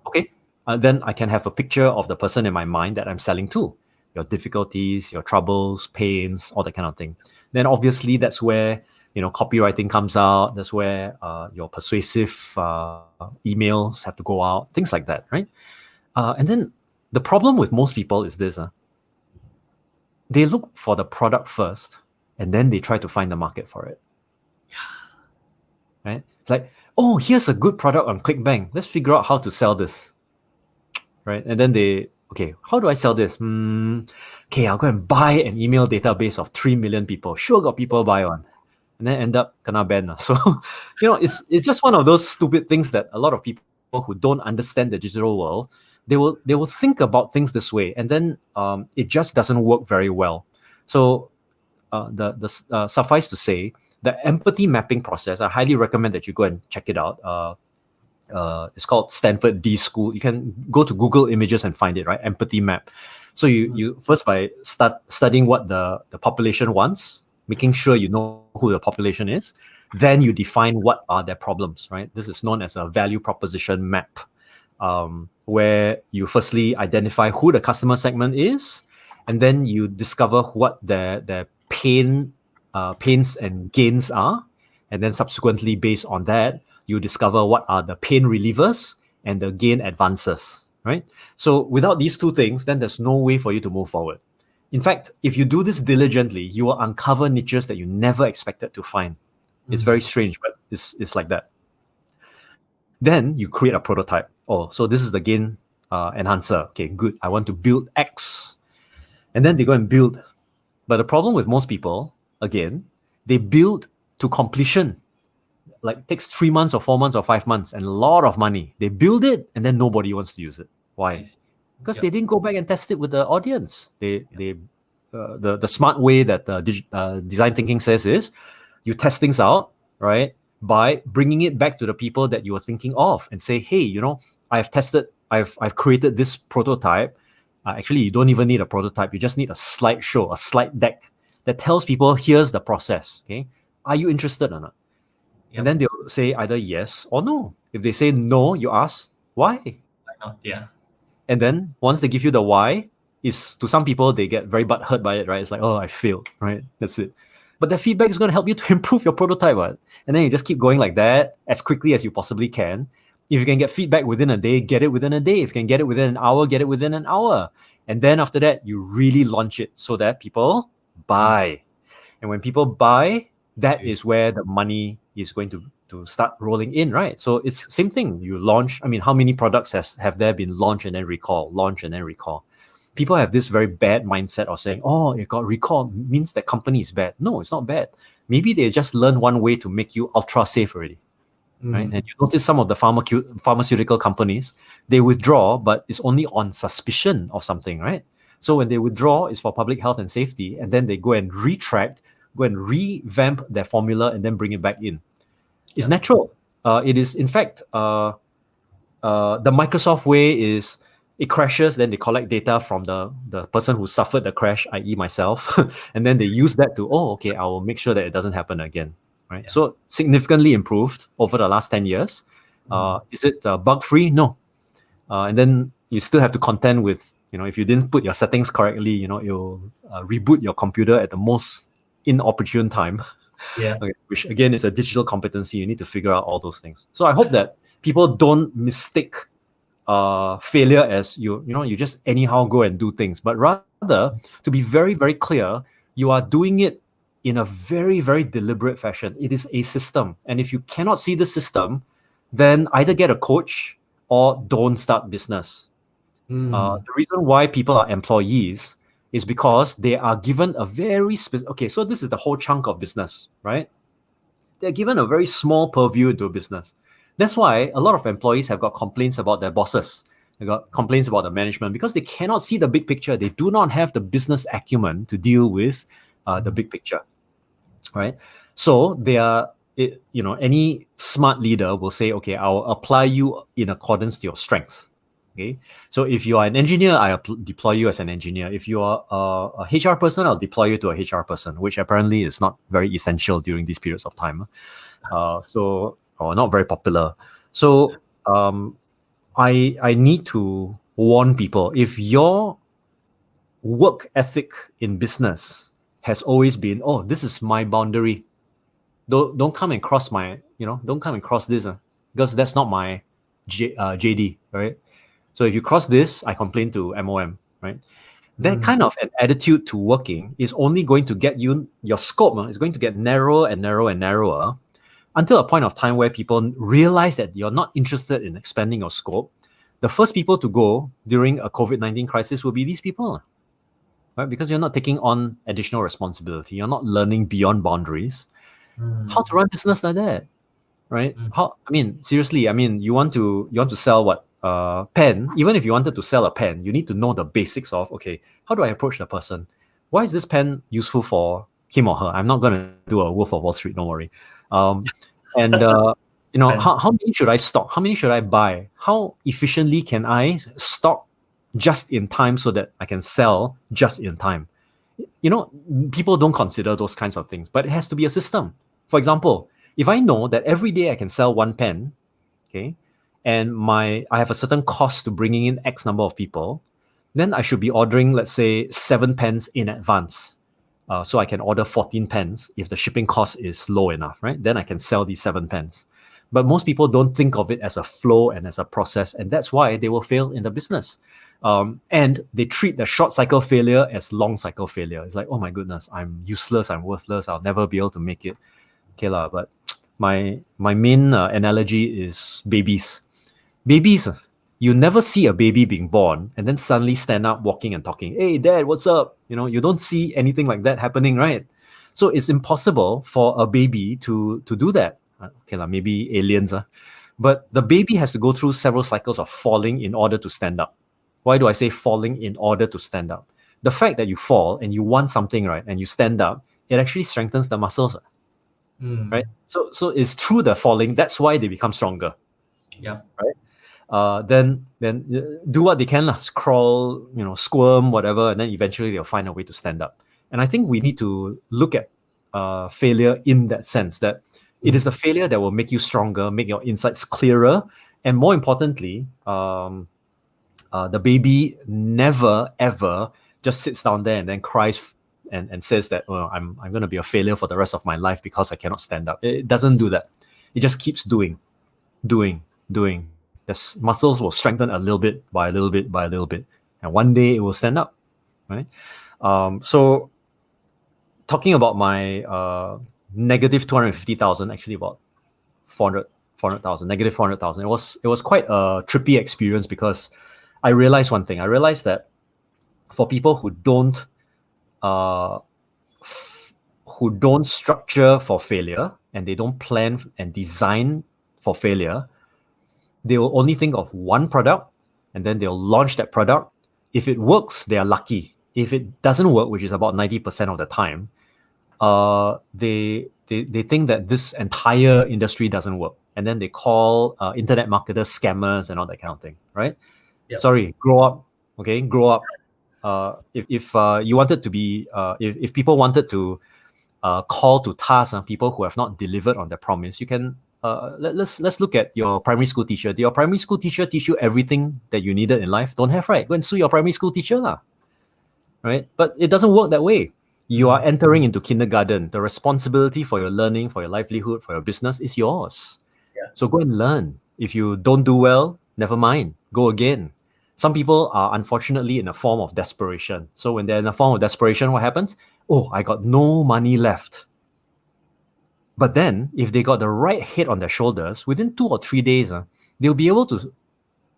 Speaker 2: Okay, then I can have a picture of the person in my mind that I'm selling to. Your difficulties, your troubles, pains, all that kind of thing. Then obviously that's where, you know, copywriting comes out. That's where your persuasive emails have to go out, things like that, right? And then the problem with most people is this: they look for the product first, and then they try to find the market for it. Right? It's like, oh, here's a good product on ClickBank. Let's figure out how to sell this. Right? And then okay, how do I sell this? Okay, I'll go and buy an email database of 3 million people. Sure, got people buy one. And then end up kena ban. So, you know, it's just one of those stupid things that a lot of people who don't understand the digital world, they will think about things this way, and then it just doesn't work very well. So suffice to say, the empathy mapping process, I highly recommend that you go and check it out. It's called Stanford D School. You can go to Google Images and find it, right? Empathy map. So you first, by studying what the population wants, making sure you know who the population is, then you define what are their problems, right? This is known as a value proposition map, where you firstly identify who the customer segment is, and then you discover what their pains and gains are, and then subsequently, based on that, you discover what are the pain relievers and the gain advancers, right? So without these two things, then there's no way for you to move forward. In fact, if you do this diligently, you will uncover niches that you never expected to find. It's very strange, but it's like that. Then you create a prototype. Oh, so this is the gain enhancer. Okay, good. I want to build X. And then they go and build. But the problem with most people, again, they build to completion. Like it takes 3 months or 4 months or 5 months and a lot of money. They build it and then nobody wants to use it. Why? because they didn't go back and test it with the audience. The smart way that design thinking says is you test things out, right, by bringing it back to the people that you are thinking of and say, hey, I've created this prototype. Actually, you don't even need a prototype. You just need a slideshow, a slide deck that tells people, here's the process. Okay, are you interested or not? And then they'll say either yes or no. If they say no, you ask why.
Speaker 1: Why not? Yeah.
Speaker 2: And then once they give you the why, is to some people they get very butthurt by it, right? It's like, oh, I failed, right? That's it. But that feedback is going to help you to improve your prototype, right? And then you just keep going like that as quickly as you possibly can. If you can get feedback within a day, get it within a day. If you can get it within an hour, get it within an hour. And then after that, you really launch it so that people buy. And when people buy, that is where the money is going to start rolling in, right? So it's same thing. You launch, I mean, how many products have there been launched and then recall, launch and then recall? People have this very bad mindset of saying, oh, it got recalled means that company is bad. No, it's not bad. Maybe they just learned one way to make you ultra safe already. Right? And you notice some of the pharmaceutical companies, they withdraw, but it's only on suspicion of something, right? So when they withdraw, it's for public health and safety, and then they go and retract, go and revamp their formula and then bring it back in. It's natural. It is, in fact, the Microsoft way is it crashes, then they collect data from the person who suffered the crash, i.e. myself, and then they use that to, okay, I will make sure that it doesn't happen again. Right? So significantly improved over the last 10 years. Is it bug-free? No. And then you still have to contend with, if you didn't put your settings correctly, you'll reboot your computer at the most inopportune time.
Speaker 1: Yeah.
Speaker 2: Okay, which again is a digital competency. You need to figure out all those things. So I hope that people don't mistake failure as you just anyhow go and do things, but rather to be very, very clear, you are doing it in a very, very deliberate fashion. It is a system. And if you cannot see the system, then either get a coach or don't start business. The reason why people are employees is because they are given a very specific, okay, so this is the whole chunk of business, right? They're given a very small purview into a business. That's why a lot of employees have got complaints about their bosses. They got complaints about the management because they cannot see the big picture. They do not have the business acumen to deal with the big picture. Right, so they are, any smart leader will say, okay, I'll apply you in accordance to your strengths. Okay, so if you are an engineer, I deploy you as an engineer. If you are a HR person, I'll deploy you to a HR person, which apparently is not very essential during these periods of time. Or not very popular. So I need to warn people, if your work ethic in business has always been, this is my boundary. Don't come and cross my, don't come and cross this, because that's not my JD, right? So if you cross this, I complain to MOM, right? That kind of an attitude to working is only going to get you, your scope is going to get narrower and narrower and narrower until a point of time where people realize that you're not interested in expanding your scope. The first people to go during a COVID-19 crisis will be these people. Right? Because you're not taking on additional responsibility. You're not learning beyond boundaries. How to run business like that, right? Seriously, you want to sell what? Pen. Even if you wanted to sell a pen, you need to know the basics of, okay, how do I approach the person? Why is this pen useful for him or her? I'm not going to do a Wolf of Wall Street, don't worry. How many should I stock? How many should I buy? How efficiently can I stock just in time so that I can sell just in time? People don't consider those kinds of things, but it has to be a system. For example, if I know that every day I can sell one pen, okay, and I have a certain cost to bringing in X number of people, then I should be ordering, let's say, 7 pens in advance. So I can order 14 pens if the shipping cost is low enough, right? Then I can sell these 7 pens. But most people don't think of it as a flow and as a process, and that's why they will fail in the business. And they treat the short cycle failure as long cycle failure. It's like, oh my goodness, I'm useless, I'm worthless, I'll never be able to make it. Okay lah, but my main analogy is babies. Babies, you never see a baby being born and then suddenly stand up, walking and talking. Hey, dad, what's up? You don't see anything like that happening, right? So it's impossible for a baby to do that. Okay lah, maybe aliens. But the baby has to go through several cycles of falling in order to stand up. Why do I say falling in order to stand up? The fact that you fall and you want something, right, and you stand up, it actually strengthens the muscles, right? So it's through the falling, that's why they become stronger.
Speaker 1: Yeah.
Speaker 2: Right? Then do what they can, crawl, squirm, whatever, and then eventually they'll find a way to stand up. And I think we need to look at failure in that sense, that it is the failure that will make you stronger, make your insights clearer, and more importantly, the baby never ever just sits down there and then cries and says that, well, I'm going to be a failure for the rest of my life because I cannot stand up. It doesn't do that. It just keeps doing. The muscles will strengthen a little bit by a little bit by a little bit, and one day it will stand up, right? So talking about my negative 250,000, actually about 400,000, negative 400,000. It was quite a trippy experience because I realized one thing. I realized that for people who don't structure for failure and they don't plan and design for failure, they will only think of one product and then they'll launch that product. If it works, they are lucky. If it doesn't work, which is about 90% of the time, they think that this entire industry doesn't work. And then they call internet marketers scammers and all that kind of thing, right?
Speaker 1: Yep.
Speaker 2: Sorry, grow up, okay? Grow up. If you wanted to be, if people wanted to call to task people who have not delivered on their promise, you can, let's look at your primary school teacher. Did your primary school teacher teach you everything that you needed in life? Don't have, right? Go and sue your primary school teacher, right? But it doesn't work that way. You are entering into kindergarten. The responsibility for your learning, for your livelihood, for your business is yours.
Speaker 1: Yeah.
Speaker 2: So go and learn. If you don't do well, never mind. Go again. Some people are unfortunately in a form of desperation. So when they're in a form of desperation, what happens? Oh, I got no money left. But then, if they got the right head on their shoulders, within 2 or 3 days, they'll be able to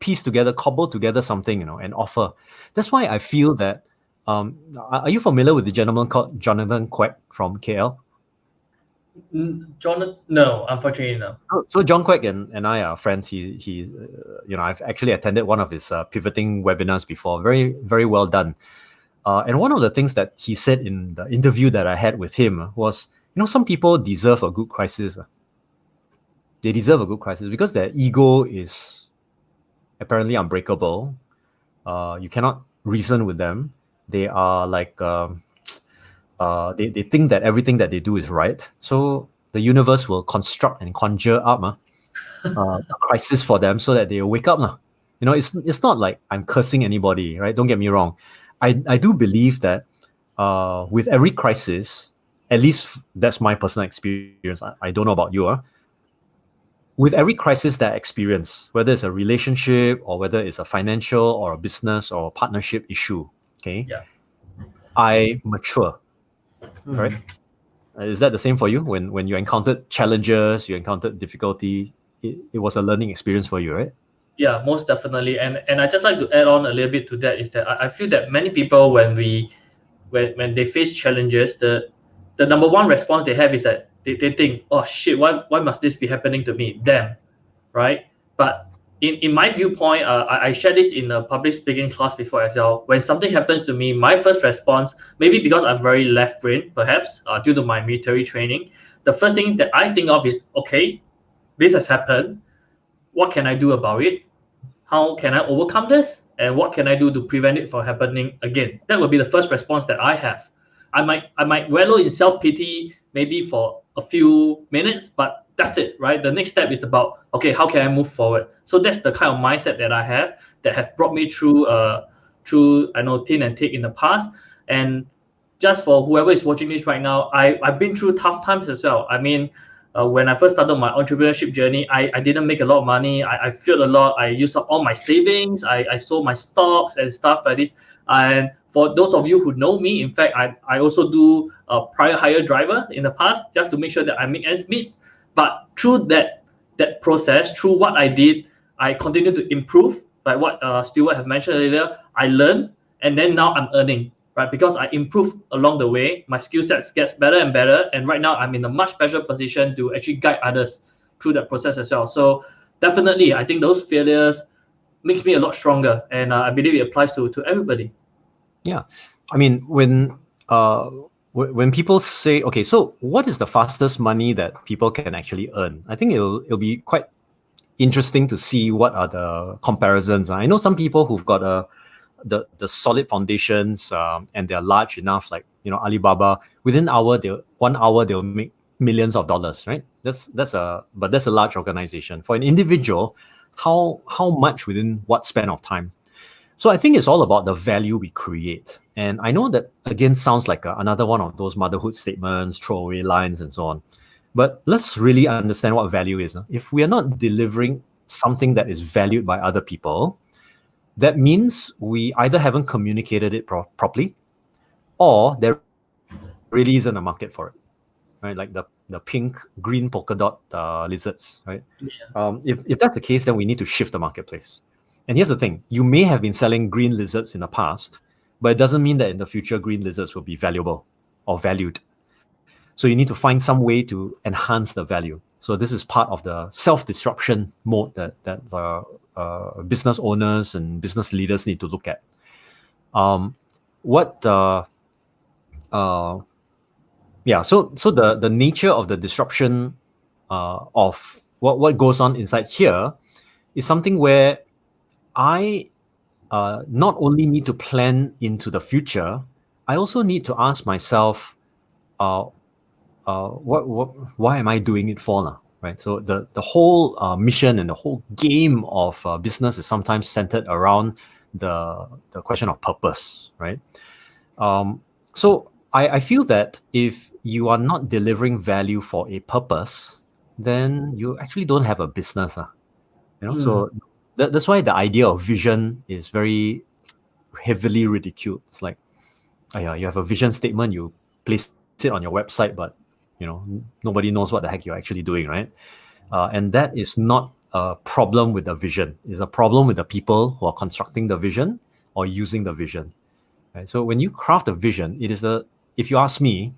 Speaker 2: piece together, cobble together something, and offer. That's why I feel that. Are you familiar with the gentleman called Jonathan Quek from KL?
Speaker 1: Jonathan? No, unfortunately, no.
Speaker 2: So John Quek and I are friends. He I've actually attended one of his pivoting webinars before. Very, very well done. And one of the things that he said in the interview that I had with him was, some people deserve a good crisis. They deserve a good crisis because their ego is apparently unbreakable. You cannot reason with them. They are like, they think that everything that they do is right. So the universe will construct and conjure up a crisis for them so that they wake up. It's not like I'm cursing anybody, right? Don't get me wrong. I do believe that with every crisis, at least that's my personal experience. I don't know about you. With every crisis that I experience, whether it's a relationship or whether it's a financial or a business or a partnership issue, okay,
Speaker 1: Yeah.
Speaker 2: I mature. Right? Is that the same for you? When you encountered challenges, you encountered difficulty, it was a learning experience for you, right?
Speaker 1: Yeah, most definitely. And I just like to add on a little bit to that is that I feel that many people when they face challenges, the number one response they have is that they think, oh shit, why must this be happening to me? Them, right? But in my viewpoint, I shared this in a public speaking class before as well. When something happens to me, my first response, maybe because I'm very left-brained, perhaps due to my military training, the first thing that I think of is, okay, this has happened. What can I do about it? How can I overcome this? And what can I do to prevent it from happening again? That would be the first response that I have. I might wallow in self-pity maybe for a few minutes, but that's it, right? The next step is about, okay, how can I move forward? So that's the kind of mindset that I have that has brought me through I know thin and thick in the past. And just for whoever is watching this right now, I've been through tough times as well. I mean, when I first started my entrepreneurship journey, I didn't make a lot of money. I failed a lot. I used up all my savings. I sold my stocks and stuff like this. And for those of you who know me, in fact, I also do a prior hire driver in the past just to make sure that I make ends meet. But through that process, through what I did, I continue to improve. Like what Stuart have mentioned earlier, I learned, and then now I'm earning. Right, because I improve along the way, my skill sets gets better and better, and right now I'm in a much better position to actually guide others through that process as well. So definitely, I think those failures makes me a lot stronger, and I believe it applies to everybody.
Speaker 2: Yeah, I mean, when people say, okay, so what is the fastest money that people can actually earn? I think it'll be quite interesting to see what are the comparisons. I know some people who've got the solid foundations, and they're large enough, like Alibaba. Within 1 hour they'll make millions of dollars, right? That's a large organization. For an individual, how much within what span of time? So I think it's all about the value we create. And I know that, again, sounds like another one of those motherhood statements, throwaway lines, and so on. But let's really understand what value is. If we are not delivering something that is valued by other people, that means we either haven't communicated it properly, or there really isn't a market for it, right? Like the pink, green polka dot lizards, right? If that's the case, then we need to shift the marketplace. And here's the thing, you may have been selling green lizards in the past, but it doesn't mean that in the future green lizards will be valuable or valued. So you need to find some way to enhance the value. So this is part of the self-disruption mode that business owners and business leaders need to look at. So the nature of the disruption of what goes on inside here is something where I not only need to plan into the future, I also need to ask myself, why am I doing it for now? Right. So the whole mission and the whole game of business is sometimes centered around the question of purpose, right? So I feel that if you are not delivering value for a purpose, then you actually don't have a business. So that's why the idea of vision is very heavily ridiculed. It's like, you have a vision statement, you place it on your website, but nobody knows what the heck you're actually doing, right? And that is not a problem with the vision. It's a problem with the people who are constructing the vision or using the vision. Right? So when you craft a vision, if you ask me,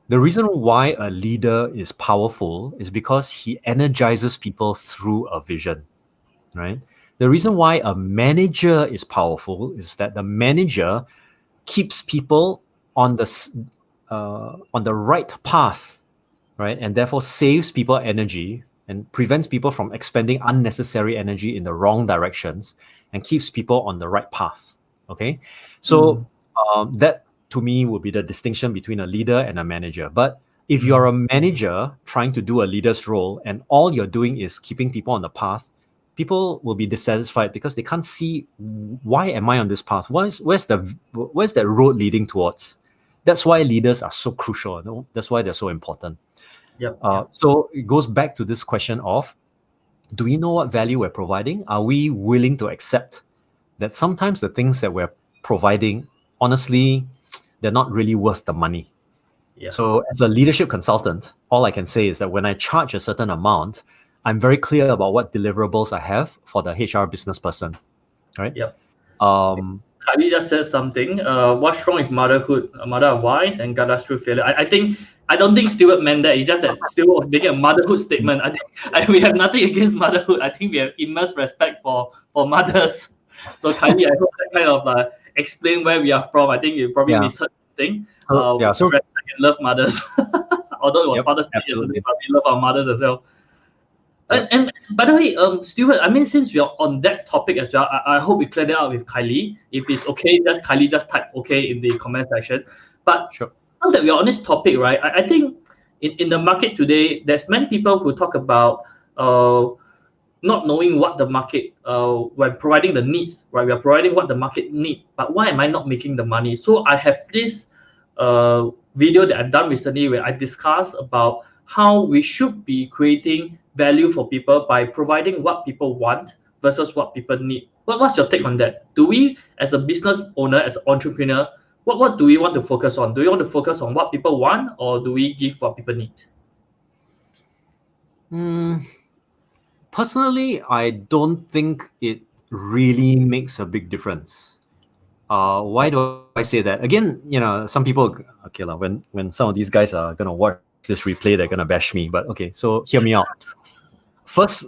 Speaker 2: the reason why a leader is powerful is because he energizes people through a vision, right? The reason why a manager is powerful is that the manager keeps people on the right path, right? And therefore saves people energy and prevents people from expending unnecessary energy in the wrong directions and keeps people on the right path. Okay. So that to me would be the distinction between a leader and a manager. But if you're a manager trying to do a leader's role and all you're doing is keeping people on the path, people will be dissatisfied because they can't see, why am I on this path? Where's that road leading towards? That's why leaders are so crucial. That's why they're so important. So it goes back to this question of, do we know what value we're providing? Are we willing to accept that sometimes the things that we're providing, honestly, they're not really worth the money? So as a leadership consultant, all I can say is that when I charge a certain amount, I'm very clear about what deliverables I have for the HR business person, right?
Speaker 1: Kylie just said something. What's wrong with motherhood? Mother of wives and guide us through failure. I don't think Stuart meant that. It's just that Stuart was making a motherhood statement. We have nothing against motherhood. I think we have immense respect for mothers. So Kylie, I hope that kind of explain where we are from. I think you probably misheard something. So respect and love mothers. Although it was Father's Day yesterday, but we love our mothers as well. And by the way, Stuart, I mean, since we are on that topic as well, I hope we clear that out with Kylie. If it's okay, Kylie just type okay in the comment section. But now that we are on this topic, right, I think in the market today, there's many people who talk about not knowing what the market, when providing the needs, right? We are providing what the market need, but why am I not making the money? So I have this video that I've done recently where I discuss about how we should be creating value for people by providing what people want versus what people need. What's your take on that? Do we, as a business owner, as an entrepreneur, what do we want to focus on? Do we want to focus on what people want, or do we give what people need?
Speaker 2: Personally, I don't think it really makes a big difference. Why do I say that? Again, some people, okay, when some of these guys are gonna watch this replay, they're gonna bash me. But okay, so hear me out.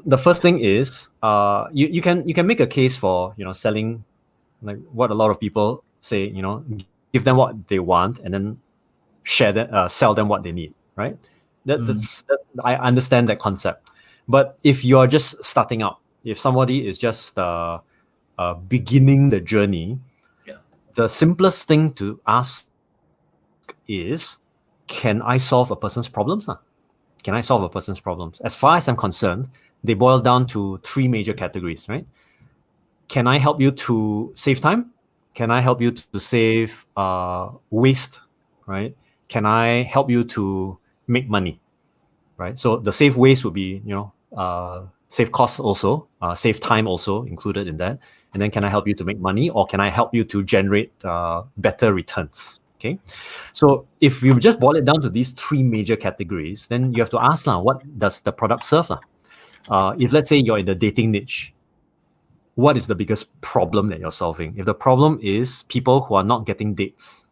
Speaker 2: the first thing is you can make a case for selling, like what a lot of people say, give them what they want and then sell them what they need, right? That I understand that concept. But if you're just starting out, if somebody is just beginning the journey,
Speaker 1: Yeah.
Speaker 2: the simplest thing to ask is, can I solve a person's problems now? Can I solve a person's problems? As far as I'm concerned, they boil down to three major categories, right? Can I help you to save time? Can I help you to save waste, right? Can I help you to make money, right? So the save waste would be, save costs also, save time also included in that. And then can I help you to make money, or can I help you to generate better returns? Okay. So if you just boil it down to these three major categories, then you have to ask now, what does the product serve? If let's say you're in the dating niche, what is the biggest problem that you're solving? If the problem is people who are not getting dates,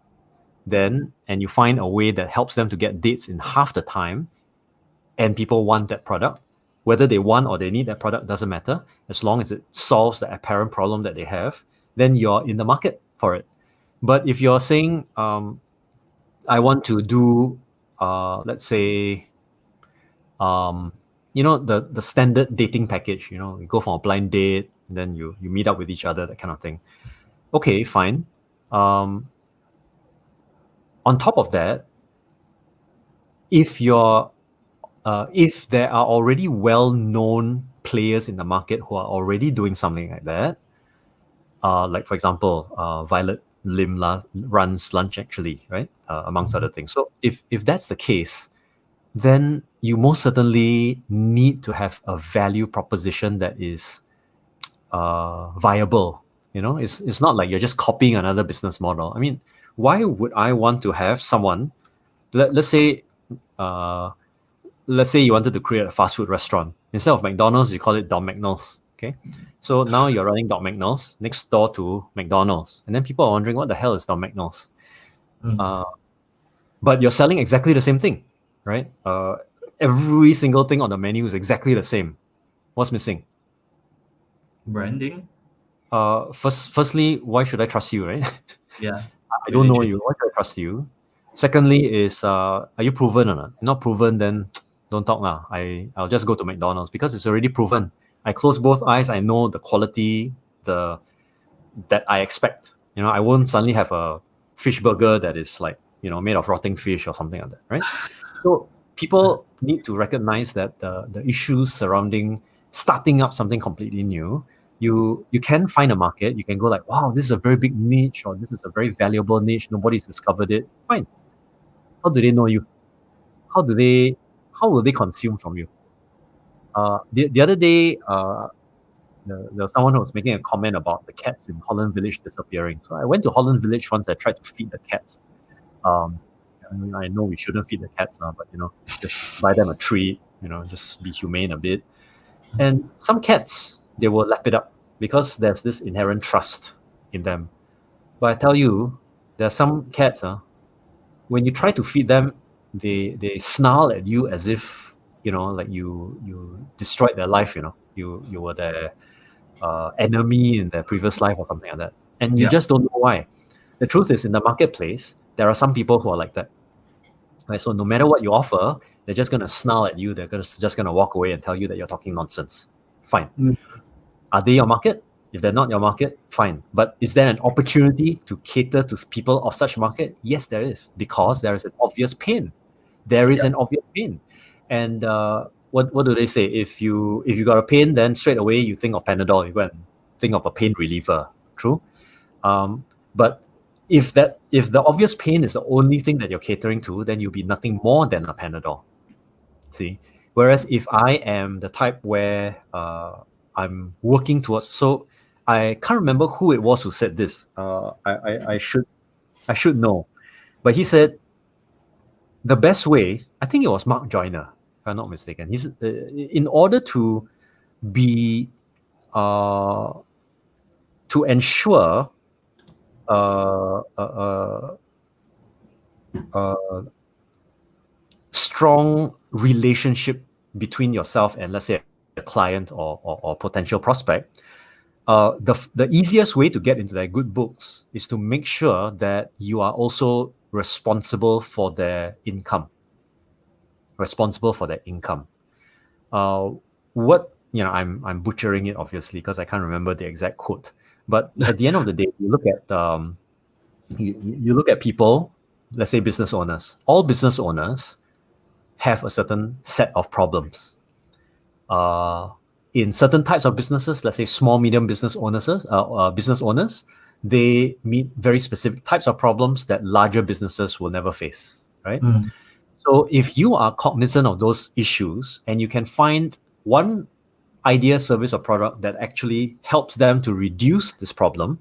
Speaker 2: then and you find a way that helps them to get dates in half the time, and people want that product, whether they want or they need that product doesn't matter, as long as it solves the apparent problem that they have, then you're in the market for it. But if you're saying, I want to do, let's say, the standard dating package, you go for a blind date, and then you meet up with each other, that kind of thing. Okay, fine. On top of that, if you're if there are already well-known players in the market who are already doing something like that, like for example, Violet Lim runs Lunch Actually, right? Amongst other things. So if that's the case, then you most certainly need to have a value proposition that is viable. It's not like you're just copying another business model. I mean, why would I want to have someone? Let's say you wanted to create a fast food restaurant. Instead of McDonald's, you call it Dom McNalls. Okay. So now you're running Dom McNalls next door to McDonald's. And then people are wondering, what the hell is Dom McNalls? But you're selling exactly the same thing, right? Every single thing on the menu is exactly the same. What's missing?
Speaker 1: Branding.
Speaker 2: Firstly, why should I trust you, right?
Speaker 1: Yeah.
Speaker 2: I don't know you. Why should I trust you? Secondly is, are you proven or not? Not proven, then don't talk now. I'll just go to McDonald's because it's already proven. I close both eyes. I know the quality that I expect. I won't suddenly have a fish burger that is like made of rotting fish or something like that, right? So people need to recognize that the issues surrounding starting up something completely new, you can find a market. You can go like, wow, this is a very big niche, or this is a very valuable niche. Nobody's discovered it. Fine. How do they know you? How will they consume from you? The other day, there was someone who was making a comment about the cats in Holland Village disappearing. So I went to Holland Village once. I tried to feed the cats. I mean, I know we shouldn't feed the cats now, but just buy them a treat. Just be humane a bit. And some cats, they will lap it up because there's this inherent trust in them. But I tell you, there are some cats, when you try to feed them, they snarl at you as if like you destroyed their life. You were their enemy in their previous life or something like that, and you just don't know why. The truth is, in the marketplace, there are some people who are like that. Right? So no matter what you offer, they're just gonna snarl at you. They're just gonna walk away and tell you that you're talking nonsense. Fine. Are they your market? If they're not your market, fine. But is there an opportunity to cater to people of such market? Yes, there is, because there is an obvious pain. There is an obvious pain. And what do they say? If you got a pain, then straight away you think of Panadol. You go and think of a pain reliever. True. But if the obvious pain is the only thing that you're catering to, then you'll be nothing more than a Panadol. See? Whereas if I am the type where I'm working towards, so I can't remember who it was who said this. I should know, but he said the best way. I think it was Mark Joyner, if I'm not mistaken. He's in order to be to ensure strong relationship between yourself and, let's say, a customer, a client or potential prospect, the easiest way to get into their good books is to make sure that you are also responsible for their income. Responsible for their income. What I'm butchering it obviously because I can't remember the exact quote. But at the end of the day, you look at you look at people, let's say business owners. All business owners have a certain set of problems. In certain types of businesses, let's say small, medium business owners, they meet very specific types of problems that larger businesses will never face, right? So if you are cognizant of those issues and you can find one idea, service, or product that actually helps them to reduce this problem,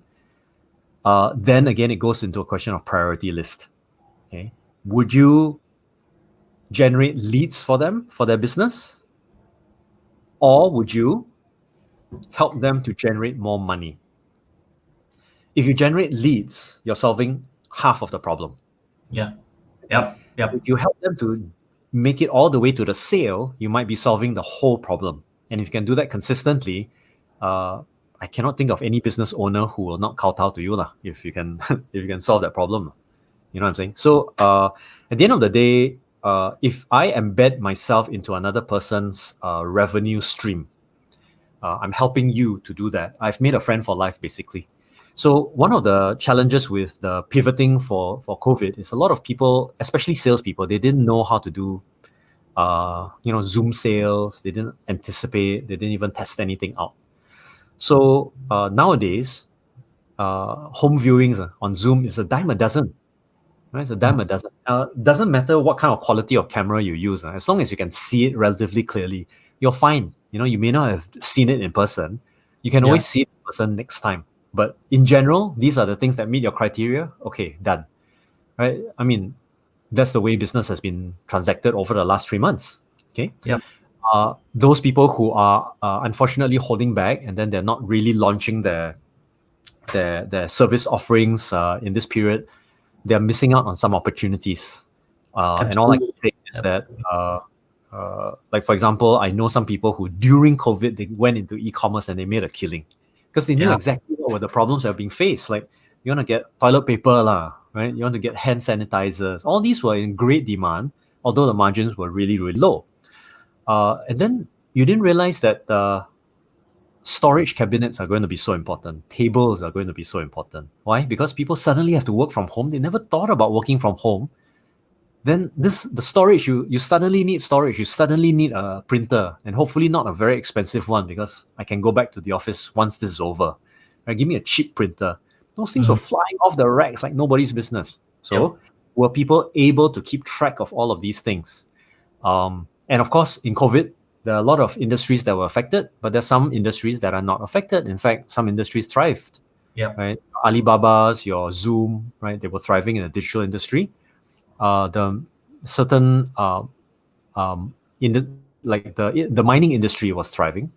Speaker 2: then again, it goes into a question of priority list. Okay, would you generate leads for them for their business, or would you help them to generate more money? If you generate leads, you're solving half of the problem.
Speaker 1: Yeah. Yep.
Speaker 2: If you help them to make it all the way to the sale, you might be solving the whole problem. And if you can do that consistently, I cannot think of any business owner who will not kowtow to you if you can if you can solve that problem. You know what I'm saying? So at the end of the day, if I embed myself into another person's revenue stream, I'm helping you to do that. I've made a friend for life, basically. So one of the challenges with the pivoting for COVID is a lot of people, especially salespeople, they didn't know how to do Zoom sales. They didn't anticipate. They didn't even test anything out. So nowadays, home viewings on Zoom is a dime a dozen. Right? It's a dime a dozen. Doesn't matter what kind of quality of camera you use. As long as you can see it relatively clearly, you're fine. You may not have seen it in person. You can always see it in person next time. But in general, these are the things that meet your criteria. Okay, done. Right? I mean, that's the way business has been transacted over the last 3 months. Okay.
Speaker 1: Yep.
Speaker 2: Those people who are unfortunately holding back and then they're not really launching their service offerings in this period, they're missing out on some opportunities. And all I can say is that, like for example, I know some people who during COVID they went into e-commerce and they made a killing because they knew exactly what were the problems that are being faced. Like you want to get toilet paper, right? You want to get hand sanitizers. All these were in great demand, although the margins were really, really low. And then you didn't realize that storage cabinets are going to be so important. Tables are going to be so important. Why? Because people suddenly have to work from home. They never thought about working from home. Then the storage, you suddenly need storage. You suddenly need a printer, and hopefully not a very expensive one because I can go back to the office once this is over. Right? Give me a cheap printer. Those things were flying off the racks like nobody's business. So were people able to keep track of all of these things? And of course, in COVID, there are a lot of industries that were affected, but there's some industries that are not affected. In fact, some industries thrived. Right? Alibaba's, your Zoom, right? They were thriving in the digital industry. The certain the mining industry was thriving.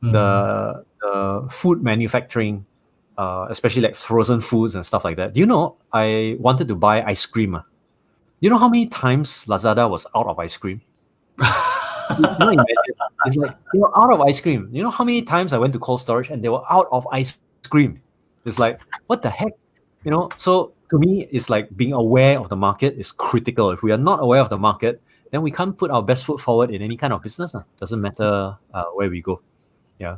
Speaker 2: The food manufacturing, especially like frozen foods and stuff like that. Do you know, I wanted to buy ice cream. Do you know how many times Lazada was out of ice cream? You cannot imagine. It's like they were out of ice cream. You know how many times I went to cold storage and they were out of ice cream? It's like, what the heck? So to me, it's like being aware of the market is critical. If we are not aware of the market, then we can't put our best foot forward in any kind of business. Doesn't matter where we go. Yeah.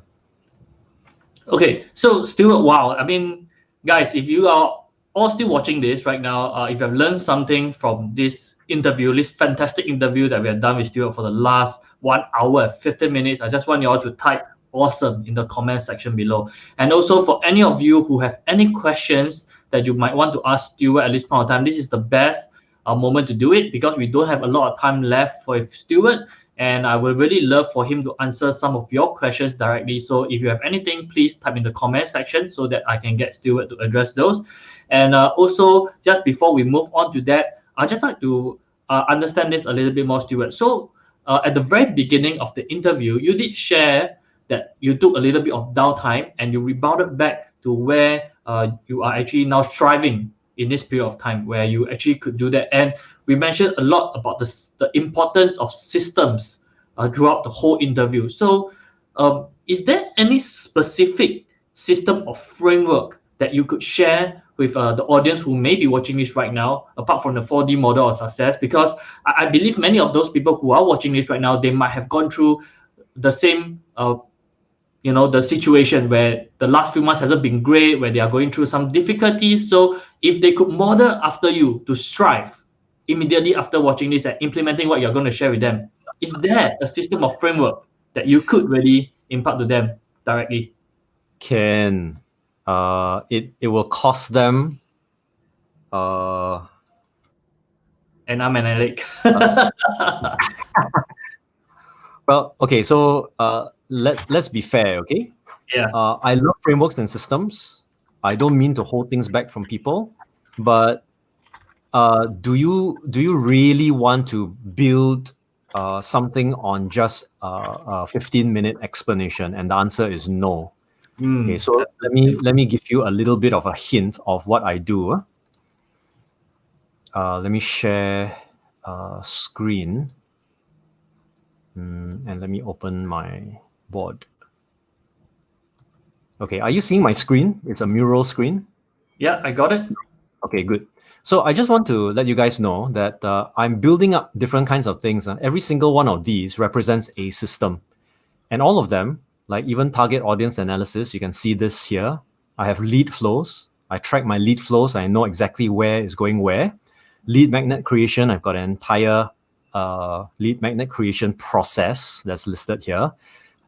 Speaker 1: Okay, so Stuart, wow. I mean, guys, if you are all still watching this right now, if you have learned something from this interview, this fantastic interview that we have done with Stuart for the last 1 hour and 15 minutes, I just want you all to type awesome in the comment section below. And also for any of you who have any questions that you might want to ask Stuart at this point of time, this is the best moment to do it because we don't have a lot of time left for Stuart. And I would really love for him to answer some of your questions directly. So if you have anything, please type in the comment section so that I can get Stuart to address those. And also, just before we move on to that, I'd just like to understand this a little bit more, Stuart. So at the very beginning of the interview, you did share that you took a little bit of downtime and you rebounded back to where you are actually now thriving in this period of time where you actually could do that. And we mentioned a lot about the importance of systems throughout the whole interview. So Is there any specific system or framework that you could share with the audience who may be watching this right now, apart from the 4D model of success? Because I believe many of those people who are watching this right now, they might have gone through the same the situation where the last few months hasn't been great, where they are going through some difficulties. So if they could model after you to strive immediately after watching this and implementing what you're going to share with them, is there a system or framework that you could really impart to them directly?
Speaker 2: Can it will cost them
Speaker 1: And I'm an leg.
Speaker 2: well, okay, so let's be fair, okay?
Speaker 1: Yeah.
Speaker 2: I love frameworks and systems. I don't mean to hold things back from people, but do you really want to build something on just a 15-minute explanation? And the answer is no. Okay, so let me give you a little bit of a hint of what I do. Let me share screen, and let me open my board. Okay, are you seeing my screen? It's a mural screen.
Speaker 1: Yeah, I got it.
Speaker 2: Okay, good. So I just want to let you guys know that I'm building up different kinds of things. Every single one of these represents a system. And all of them, like even target audience analysis, you can see this here. I have lead flows. I track my lead flows. I know exactly where is going where. Lead magnet creation, I've got an entire lead magnet creation process that's listed here.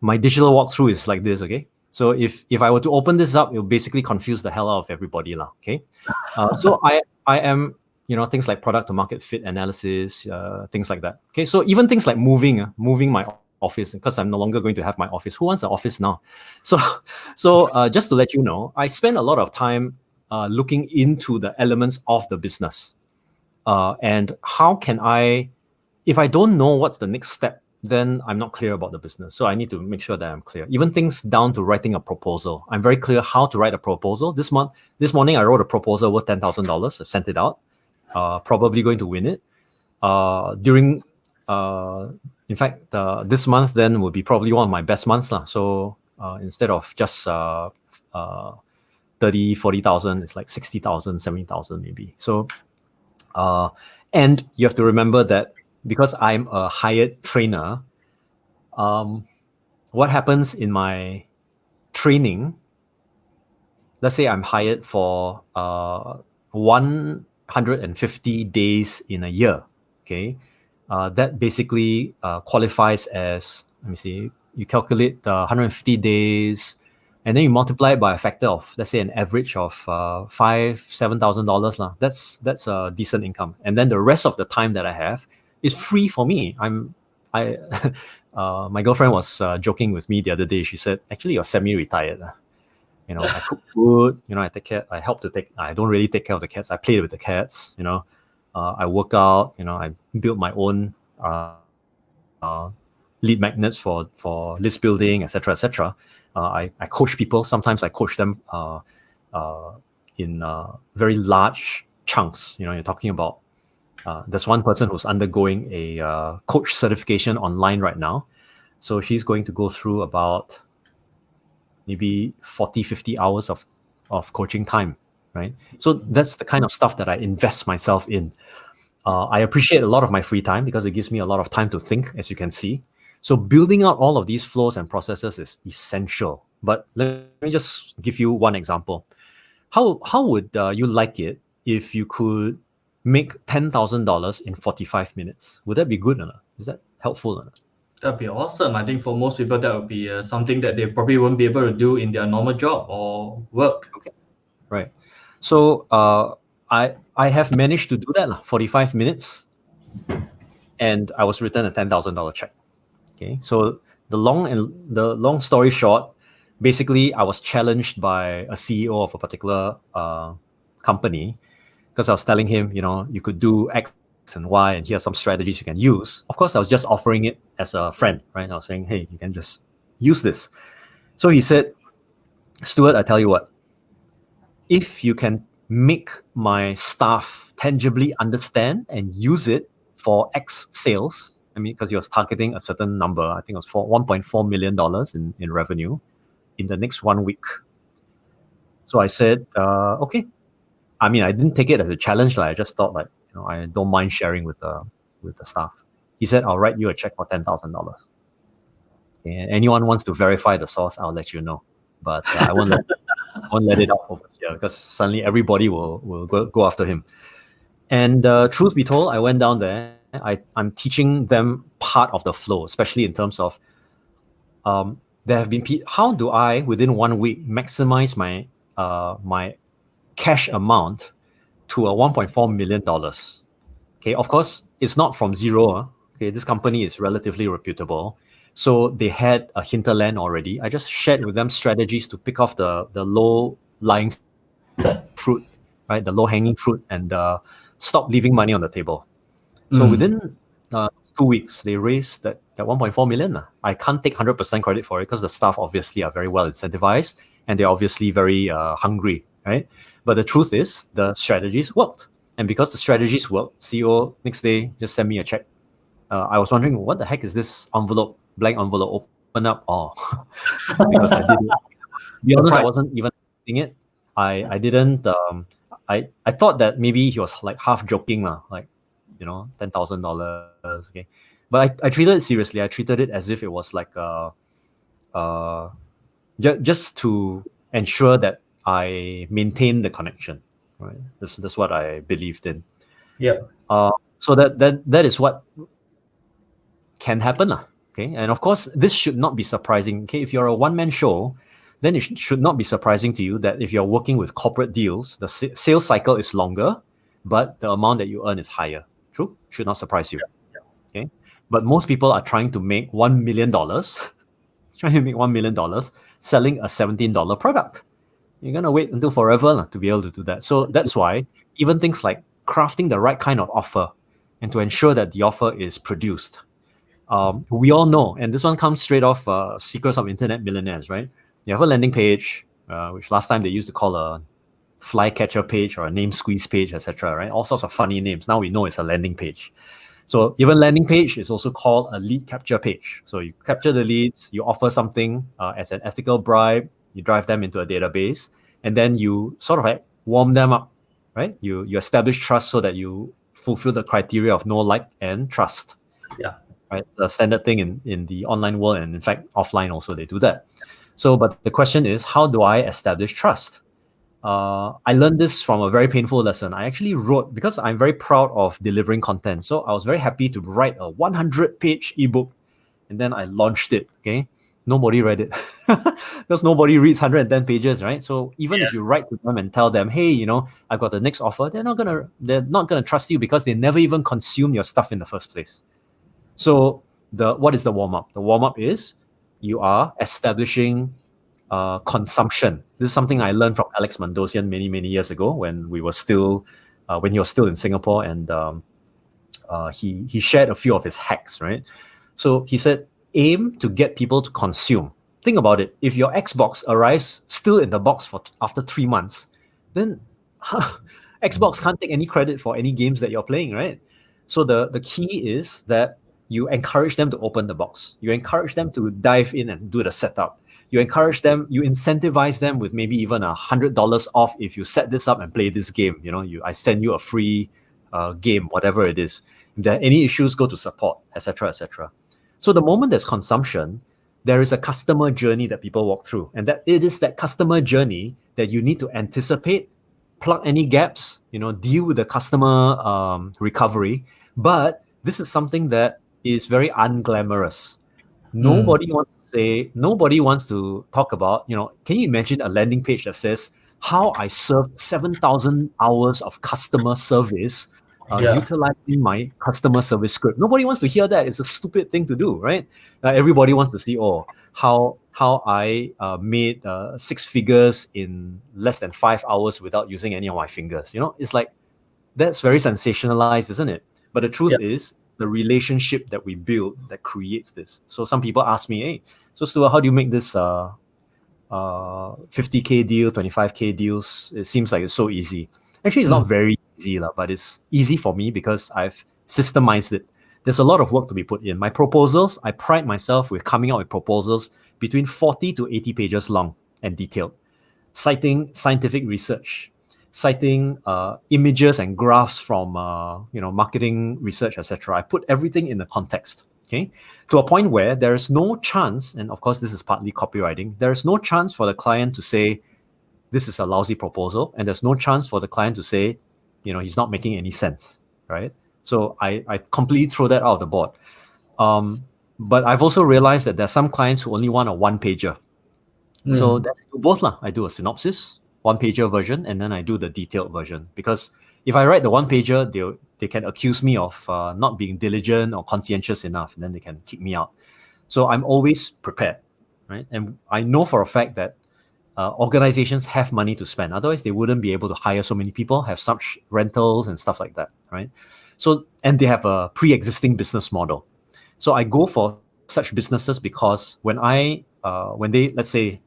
Speaker 2: My digital walkthrough is like this, okay? So if I were to open this up, it'll basically confuse the hell out of everybody, okay? So I am, things like product to market fit analysis, things like that. Okay, so even things like moving my office, because I'm no longer going to have my office. Who wants an office now? So just to let you know, I spend a lot of time looking into the elements of the business. And how can if I don't know what's the next step, then I'm not clear about the business. So I need to make sure that I'm clear. Even things down to writing a proposal. I'm very clear how to write a proposal. This morning, I wrote a proposal worth $10,000. I sent it out. Probably going to win it. In fact, this month then will be probably one of my best months. So instead of just 30, 40,000, it's like 60,000, 70,000 maybe. So, and you have to remember that because I'm a hired trainer, what happens in my training, let's say I'm hired for 150 days in a year, okay? That basically qualifies as, let me see, you calculate 150 days, and then you multiply it by a factor of, let's say, an average of $7,000. That's a decent income. And then the rest of the time that I have is free for me. My girlfriend was joking with me the other day. She said, actually, you're semi-retired. I cook food, I take care, I don't really take care of the cats. I play with the cats, I work out, I build my own lead magnets for list building, etc., etc. I coach people. Sometimes I coach them in very large chunks. You're talking about, there's one person who's undergoing a coach certification online right now. So she's going to go through about maybe 40, 50 hours of coaching time, right? So that's the kind of stuff that I invest myself in. I appreciate a lot of my free time because it gives me a lot of time to think, as you can see. So building out all of these flows and processes is essential. But let me just give you one example. How would you like it if you could make $10,000 in 45 minutes? Would that be good or not? Is that helpful or not?
Speaker 1: That'd be awesome. I think for most people, that would be something that they probably won't be able to do in their normal job or work.
Speaker 2: Okay, right. So I have managed to do that, 45 minutes, and I was written a $10,000 check. Okay, so the long story short, basically I was challenged by a CEO of a particular company because I was telling him, you could do X and Y, and here are some strategies you can use. Of course, I was just offering it as a friend, right? I was saying, hey, you can just use this. So he said, Stuart, I tell you what, if you can make my staff tangibly understand and use it for X sales, I mean, because he was targeting a certain number. I think it was for $1.4 million in revenue in the next 1 week. So I said, okay. I mean, I didn't take it as a challenge. I just thought, I don't mind sharing with the staff. He said, I'll write you a check for $10,000. And anyone wants to verify the source, I'll let you know. But I won't let it out over here because suddenly everybody will go after him. And truth be told, I went down there. I'm teaching them part of the flow, especially in terms of there have been how do I within 1 week maximize my cash amount to a $1.4 million. Okay, of course, it's not from zero. Okay, this company is relatively reputable. So they had a hinterland already. I just shared with them strategies to pick off the low-lying fruit, right? The low-hanging fruit, and stop leaving money on the table. So within 2 weeks, they raised that 1.4 million. I can't take 100% credit for it because the staff obviously are very well incentivized and they're obviously very hungry, right? But the truth is the strategies worked. And because the strategies worked, CEO next day just sent me a check. I was wondering, what the heck is this envelope, blank envelope, open up? Oh, because I did it. To be honest, I wasn't even expecting it. I didn't, I thought that maybe he was like half joking, like, $10,000, okay? But I treated it seriously. I treated it as if it was like just to ensure that I maintain the connection, right? That's what I believed in.
Speaker 1: Yeah.
Speaker 2: So that is what can happen, okay? And of course, this should not be surprising, okay? If you're a one-man show, then it should not be surprising to you that if you're working with corporate deals, the sales cycle is longer, but the amount that you earn is higher. True? Should not surprise you. Okay? But most people are trying to make $1 million, trying to make $1 million selling a $17 product. You're going to wait until forever to be able to do that. So that's why even things like crafting the right kind of offer and to ensure that the offer is produced. We all know, and this one comes straight off Secrets of Internet Millionaires, right? You have a landing page, which last time they used to call a fly catcher page or a name squeeze page, etc., right? All sorts of funny names. Now we know it's a landing page. So even landing page is also called a lead capture page. So you capture the leads, you offer something as an ethical bribe, you drive them into a database, and then you sort of like warm them up, right? You establish trust so that you fulfill the criteria of know, like, and trust.
Speaker 1: Yeah.
Speaker 2: Right? It's a standard thing in the online world, and in fact, offline also they do that. So, but the question is, how do I establish trust? I learned this from a very painful lesson. I actually wrote, because I'm very proud of delivering content. So I was very happy to write a 100-page ebook, and then I launched it, okay? Nobody read it because nobody reads 110 pages, right? So even if you write to them and tell them, hey, I've got the next offer, they're not gonna trust you because they never even consume your stuff in the first place. So what is the warm-up? The warm-up is you are establishing consumption. This is something I learned from Alex Mandosian many years ago when we were still, when he was still in Singapore, and he shared a few of his hacks, right? So he said, aim to get people to consume. Think about it. If your Xbox arrives still in the box after 3 months, then Xbox can't take any credit for any games that you're playing, right? So the key is that you encourage them to open the box. You encourage them to dive in and do the setup. You encourage them, you incentivize them with maybe even $100 off if you set this up and play this game. I send you a free game, whatever it is. If there are any issues, go to support, etc., etc. So the moment there's consumption, there is a customer journey that people walk through, and that it is that customer journey that you need to anticipate, plug any gaps, deal with the customer recovery. But this is something that is very unglamorous. Nobody wants to talk about, can you imagine a landing page that says how I served 7,000 hours of customer service utilizing my customer service script? Nobody wants to hear that. It's a stupid thing to do, right? Everybody wants to see, how I made 6 figures in less than 5 hours without using any of my fingers. It's like, that's very sensationalized, isn't it? But the truth is, the relationship that we build that creates this. So some people ask me, hey, so Stuart, how do you make this 50K deal, 25K deals? It seems like it's so easy. Actually, it's not very easy, but it's easy for me because I've systemized it. there's a lot of work to be put in. My proposals, I pride myself with coming out with proposals between 40 to 80 pages long and detailed, citing scientific research, citing images and graphs from marketing research, etc. I put everything in a context, okay, to a point where there is no chance, and of course this is partly copywriting, there is no chance for the client to say this is a lousy proposal, and there's no chance for the client to say, he's not making any sense, right? So I completely throw that out of the board. But I've also realized that there's some clients who only want a one-pager. So then I do both. I do a synopsis, one-pager version, and then I do the detailed version. Because if I write the one-pager, they can accuse me of not being diligent or conscientious enough, and then they can kick me out. So I'm always prepared, right? And I know for a fact that organizations have money to spend. Otherwise, they wouldn't be able to hire so many people, have such rentals and stuff like that, right? So, and they have a pre-existing business model. So I go for such businesses because when they, let's say,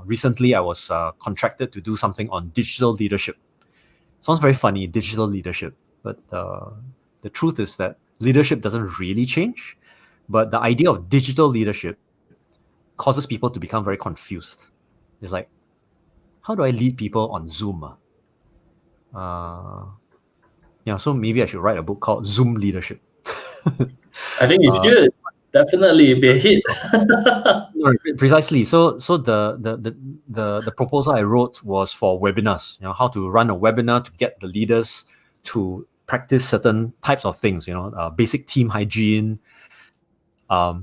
Speaker 2: recently I was contracted to do something on digital leadership. Sounds very funny, digital leadership, but the truth is that leadership doesn't really change, but the idea of digital leadership causes people to become very confused. It's like, how do I lead people on Zoom? So maybe I should write a book called Zoom Leadership.
Speaker 1: I think you should. Definitely be a hit.
Speaker 2: Precisely. So the proposal I wrote was for webinars. How to run a webinar to get the leaders to practice certain types of things. Basic team hygiene,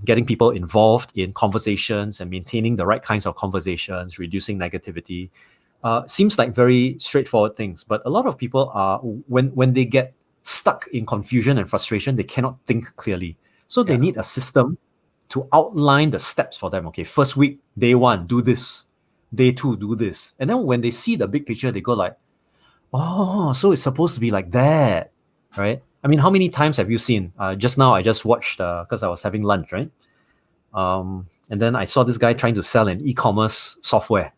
Speaker 2: getting people involved in conversations and maintaining the right kinds of conversations, reducing negativity. Seems like very straightforward things, but a lot of people are when they get stuck in confusion and frustration, they cannot think clearly. So they need a system to outline the steps for them. Okay, first week, day 1, do this. Day 2, do this. And then when they see the big picture, they go like, oh, so it's supposed to be like that, right? I mean, how many times have you seen? Just now, I just watched, because I was having lunch, right? And then I saw this guy trying to sell an e-commerce software.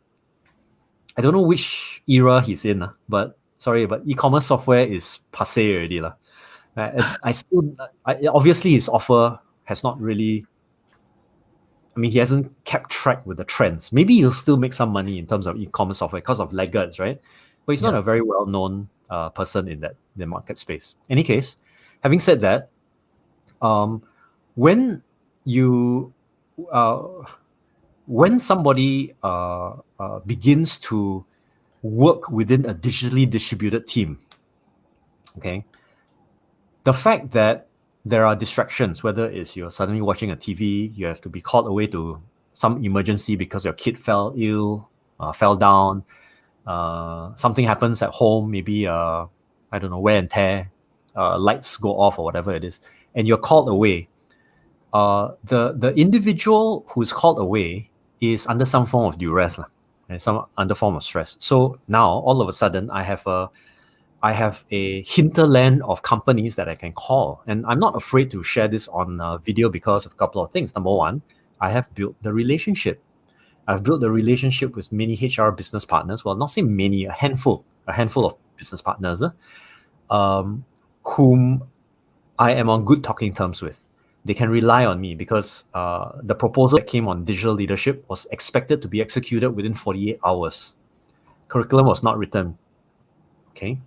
Speaker 2: I don't know which era he's in, but e-commerce software is passé already. Obviously his offer has not really, he hasn't kept track with the trends. Maybe he'll still make some money in terms of e-commerce software because of laggards, right? But he's not a very well-known person in the market space. Any case, having said that, when somebody begins to work within a digitally distributed team, okay, the fact that there are distractions, whether it's you're suddenly watching a TV, you have to be called away to some emergency because your kid fell ill, fell down, something happens at home, maybe, I don't know, wear and tear, lights go off or whatever it is, and you're called away. The individual who's called away is under some form of duress, and some under form of stress. So now, all of a sudden, I have a hinterland of companies that I can call. And I'm not afraid to share this on video because of a couple of things. Number one, I have built the relationship. I've built the relationship with many HR business partners. Well, not say many, a handful of business partners whom I am on good talking terms with. They can rely on me because the proposal that came on digital leadership was expected to be executed within 48 hours. Curriculum was not written. Okay.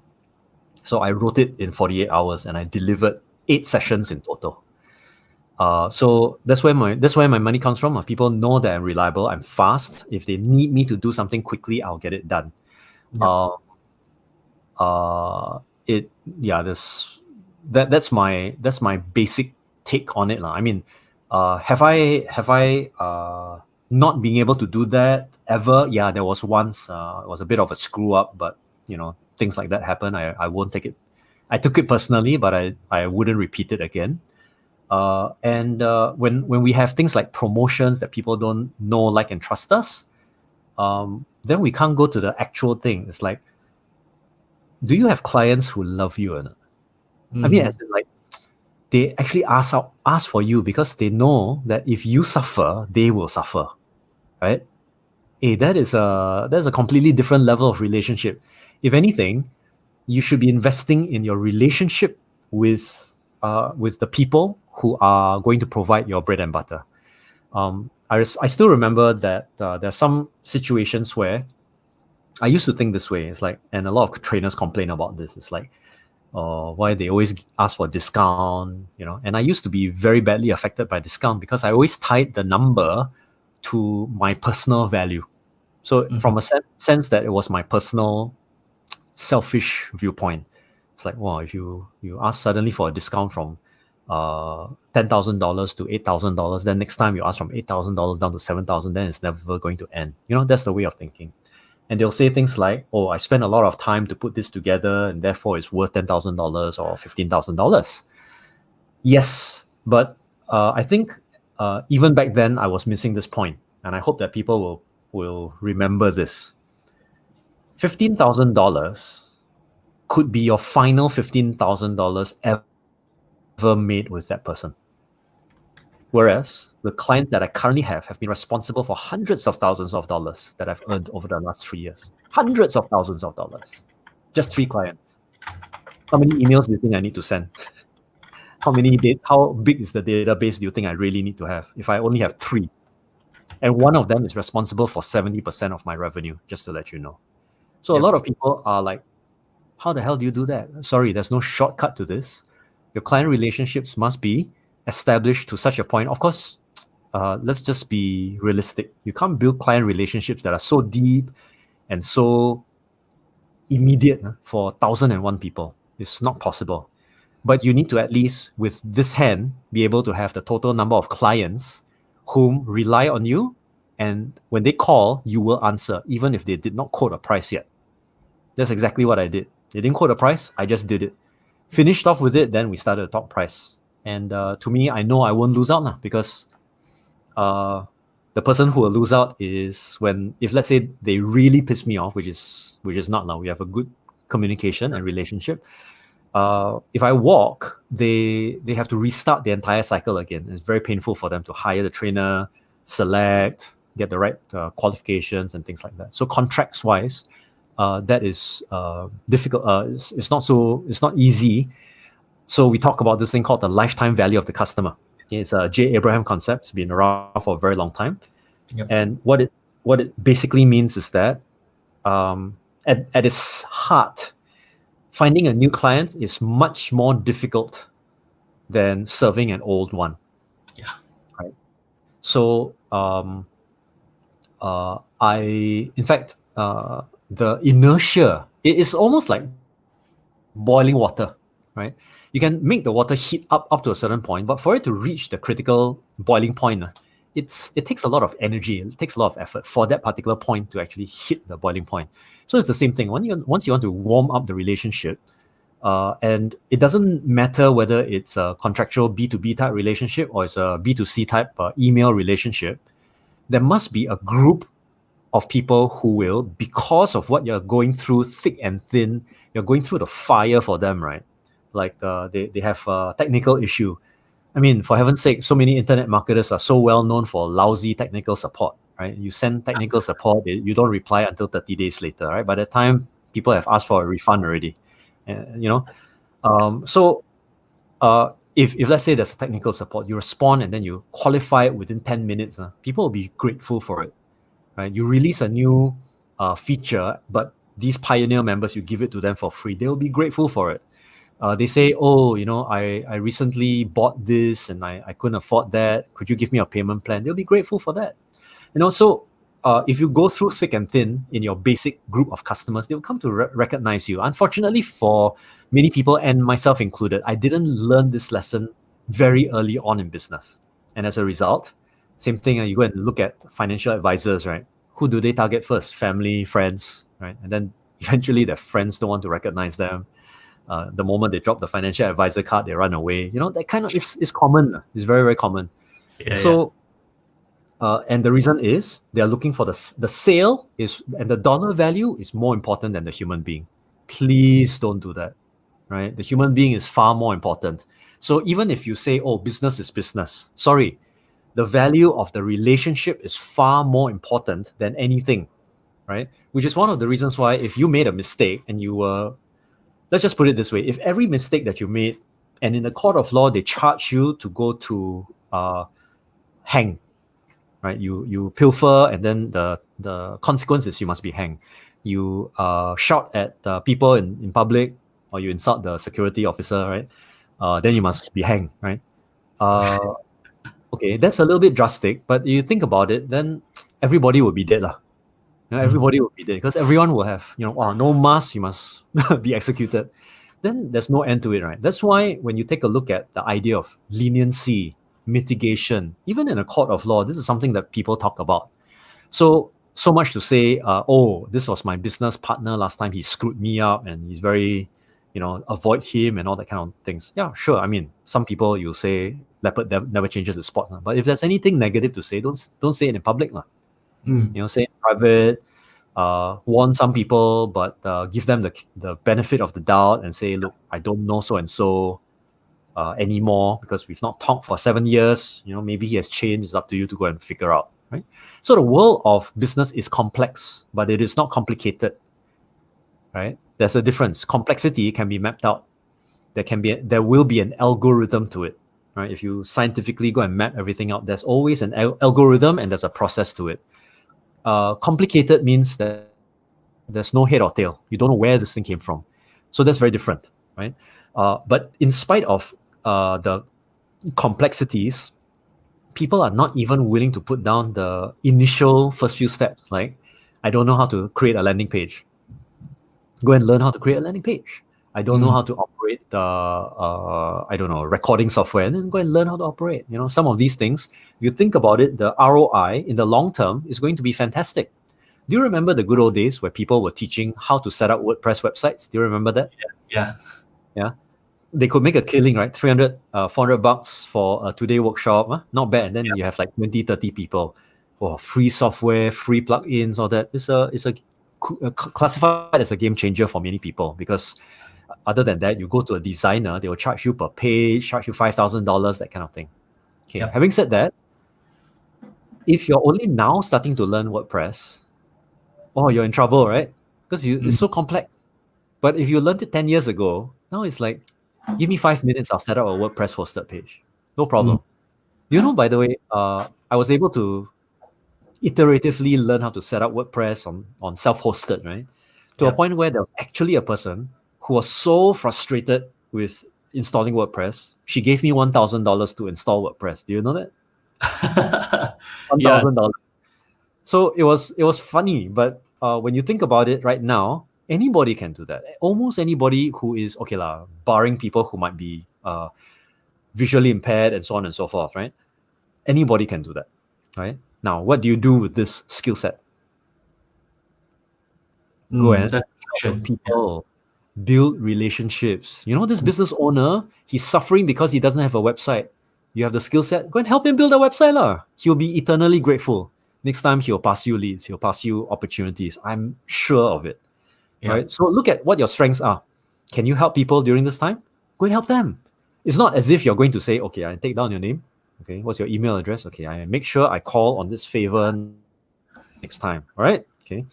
Speaker 2: So I wrote it in 48 hours and I delivered 8 sessions in total. So that's where my money comes from. People know that I'm reliable, I'm fast. If they need me to do something quickly, I'll get it done. That's my basic take on it. I mean, have I not being able to do that ever? Yeah, there was once. It was a bit of a screw up, but things like that happen. I won't take it. I took it personally, but I wouldn't repeat it again. And when we have things like promotions that people don't know, like, and trust us, then we can't go to the actual thing. It's like, do you have clients who love you or not? I mean, as in, like, they actually ask for you because they know that if you suffer, they will suffer, right? That is a completely different level of relationship. If anything, you should be investing in your relationship with the people who are going to provide your bread and butter. I still remember that there are some situations where I used to think this way. It's like, and a lot of trainers complain about this. It's like, why they always ask for discount, And I used to be very badly affected by discount because I always tied the number to my personal value. So from a sense that it was my personal selfish viewpoint. It's like, wow, if you ask suddenly for a discount from $10,000 to $8,000, then next time you ask from $8,000 down to $7,000, then it's never going to end. That's the way of thinking. And they'll say things like, oh, I spent a lot of time to put this together and therefore it's worth $10,000 or $15,000. Yes, but I think even back then I was missing this point, and I hope that people will remember this. $15,000 could be your final $15,000 ever made with that person. Whereas the clients that I currently have been responsible for hundreds of thousands of dollars that I've earned over the last 3 years. Hundreds of thousands of dollars. Just 3 clients. How many emails do you think I need to send? How big is the database do you think I really need to have if I only have 3? And one of them is responsible for 70% of my revenue, just to let you know. So a lot of people are like, how the hell do you do that? Sorry, there's no shortcut to this. Your client relationships must be established to such a point. Of course, let's just be realistic. You can't build client relationships that are so deep and so immediate for 1,001 people. It's not possible. But you need to at least, with this hand, be able to have the total number of clients whom rely on you. And when they call, you will answer, even if they did not quote a price yet. That's exactly what I did. They didn't quote a price, I just did it. Finished off with it, then we started to talk price. And to me, I know I won't lose out now, because the person who will lose out is if let's say they really piss me off, which is not now. We have a good communication and relationship. If I walk, they have to restart the entire cycle again. It's very painful for them to hire the trainer, select, get the right qualifications and things like that. So contracts wise, that is difficult. It's not easy. So we talk about this thing called the lifetime value of the customer. It's a J. Abraham concept. It's been around for a very long time.
Speaker 1: Yep.
Speaker 2: And what it basically means is that at its heart, finding a new client is much more difficult than serving an old one.
Speaker 1: Yeah.
Speaker 2: Right. So the inertia, it is almost like boiling water, right? You can make the water heat up to a certain point, but for it to reach the critical boiling point, it takes a lot of energy, it takes a lot of effort for that particular point to actually hit the boiling point. So it's the same thing. Once you want to warm up the relationship, and it doesn't matter whether it's a contractual B2B type relationship or it's a B2C type email relationship, there must be a group of people who will, because of what you're going through thick and thin, you're going through the fire for them, right? Like they have a technical issue. I mean, for heaven's sake, so many internet marketers are so well known for lousy technical support, right? You send technical support, you don't reply until 30 days later, right? By the time people have asked for a refund already, So if let's say there's a technical support, you respond and then you qualify it within 10 minutes, people will be grateful for it, right? You release a new feature, but these pioneer members, you give it to them for free. They'll be grateful for it. They say, oh, I recently bought this and I couldn't afford that. Could you give me a payment plan? They'll be grateful for that. So if you go through thick and thin in your basic group of customers, they'll come to recognize you. Unfortunately for many people, and myself included, I didn't learn this lesson very early on in business. And as a result, same thing, you go and look at financial advisors, right? Who do they target first? Family, friends, right? And then eventually their friends don't want to recognize them. The moment they drop the financial advisor card, they run away. That kind of is common. It's very, very common. And the reason is they're looking for the sale and the dollar value is more important than the human being. Please don't do that, right? The human being is far more important. So even if you say, oh, business is business, sorry, the value of the relationship is far more important than anything, right? Which is one of the reasons why if you made a mistake and you were, let's just put it this way, if every mistake that you made And in the court of law, they charge you to go to hang, right? You pilfer, and then the consequence is you must be hanged. You shout at people in public, or you insult the security officer, right? Then you must be hanged, right? Okay, that's a little bit drastic, but you think about it, then everybody will be dead, lah. Everybody will be dead because everyone will have, no mask, you must be executed. Then there's no end to it, right? That's why when you take a look at the idea of leniency, mitigation, even in a court of law, this is something that people talk about. So much to say, this was my business partner last time, he screwed me up and he's very, avoid him and all that kind of things. Yeah, sure. I mean, some people you say leopard never changes its spots, but if there's anything negative to say, don't say it in public. Say it in private, warn some people, but give them the benefit of the doubt and say, look, I don't know so and so anymore because we've not talked for 7 years. Maybe he has changed. It's up to you to go and figure out, right? So the world of business is complex, but it is not complicated, right? There's a difference. Complexity can be mapped out. There will be an algorithm to it, right? If you scientifically go and map everything out, there's always an algorithm and there's a process to it. Complicated means that there's no head or tail. You don't know where this thing came from. So that's very different, right? But in spite of the complexities, people are not even willing to put down the initial first few steps. Like, I don't know how to create a landing page. Go and learn how to create a landing page. I don't know how to operate the, recording software, and then go and learn how to operate. Some of these things, if you think about it, the ROI in the long term is going to be fantastic. Do you remember the good old days where people were teaching how to set up WordPress websites? Do you remember that?
Speaker 1: Yeah.
Speaker 2: They could make a killing, right? $300, $400 for a 2-day workshop. Huh? Not bad. And then you have like 20, 30 people for free software, free plugins, all that. It's a classified as a game changer for many people, because other than that, you go to a designer, they will charge you per page, charge you $5,000, that kind of thing. Okay.
Speaker 1: Yep.
Speaker 2: Having said that, if you're only now starting to learn WordPress, you're in trouble, right? Because it's so complex. But if you learned it 10 years ago, now it's like, give me 5 minutes, I'll set up a WordPress hosted page. No problem. Do you know, by the way, I was able to iteratively learn how to set up WordPress on self-hosted, right? To a point where there was actually a person who was so frustrated with installing WordPress, she gave me $1,000 to install WordPress. Do you know that? $1,000. So it was funny, but when you think about it right now, anybody can do that. Almost anybody who is, barring people who might be visually impaired and so on and so forth, right? Anybody can do that, right? Now, what do you do with this skill set? Go and talk to people, build relationships. This business owner, he's suffering because he doesn't have a website. You have the skill set, go and help him build a website lah. He'll be eternally grateful. Next time, he'll pass you leads. He'll pass you opportunities. I'm sure of it. Right? So look at what your strengths are. Can you help people during this time? Go and help them. It's not as if you're going to say, okay, I take down your name. Okay, what's your email address? Okay, I make sure I call on this favor next time. All right? Okay.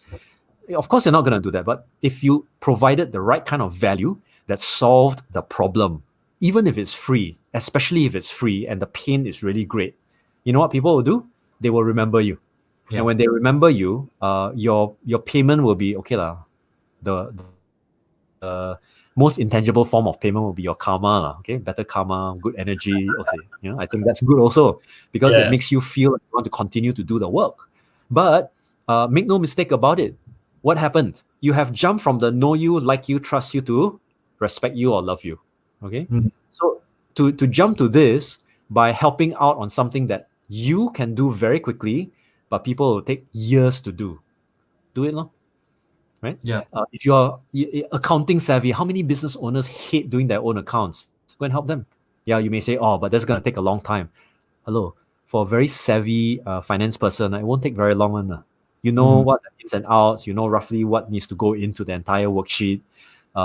Speaker 2: Of course, you're not going to do that. But if you provided the right kind of value that solved the problem, even if it's free, especially if it's free and the pain is really great, you know what people will do? They will remember you. And when they remember you, your payment will be, the most intangible form of payment will be your karma, okay? Better karma, good energy. Okay, I think that's good also, because it makes you feel like you want to continue to do the work. But make no mistake about it. What happened? You have jumped from the know you, like you, trust you to respect you or love you. Okay? So to jump to this by helping out on something that you can do very quickly, but people will take years to do it, no? Right?
Speaker 1: Yeah.
Speaker 2: If you're accounting savvy, how many business owners hate doing their own accounts? Go and help them. Yeah, you may say, but that's going to take a long time. Hello, for a very savvy finance person, it won't take very long. You know what the ins and outs, you know roughly what needs to go into the entire worksheet.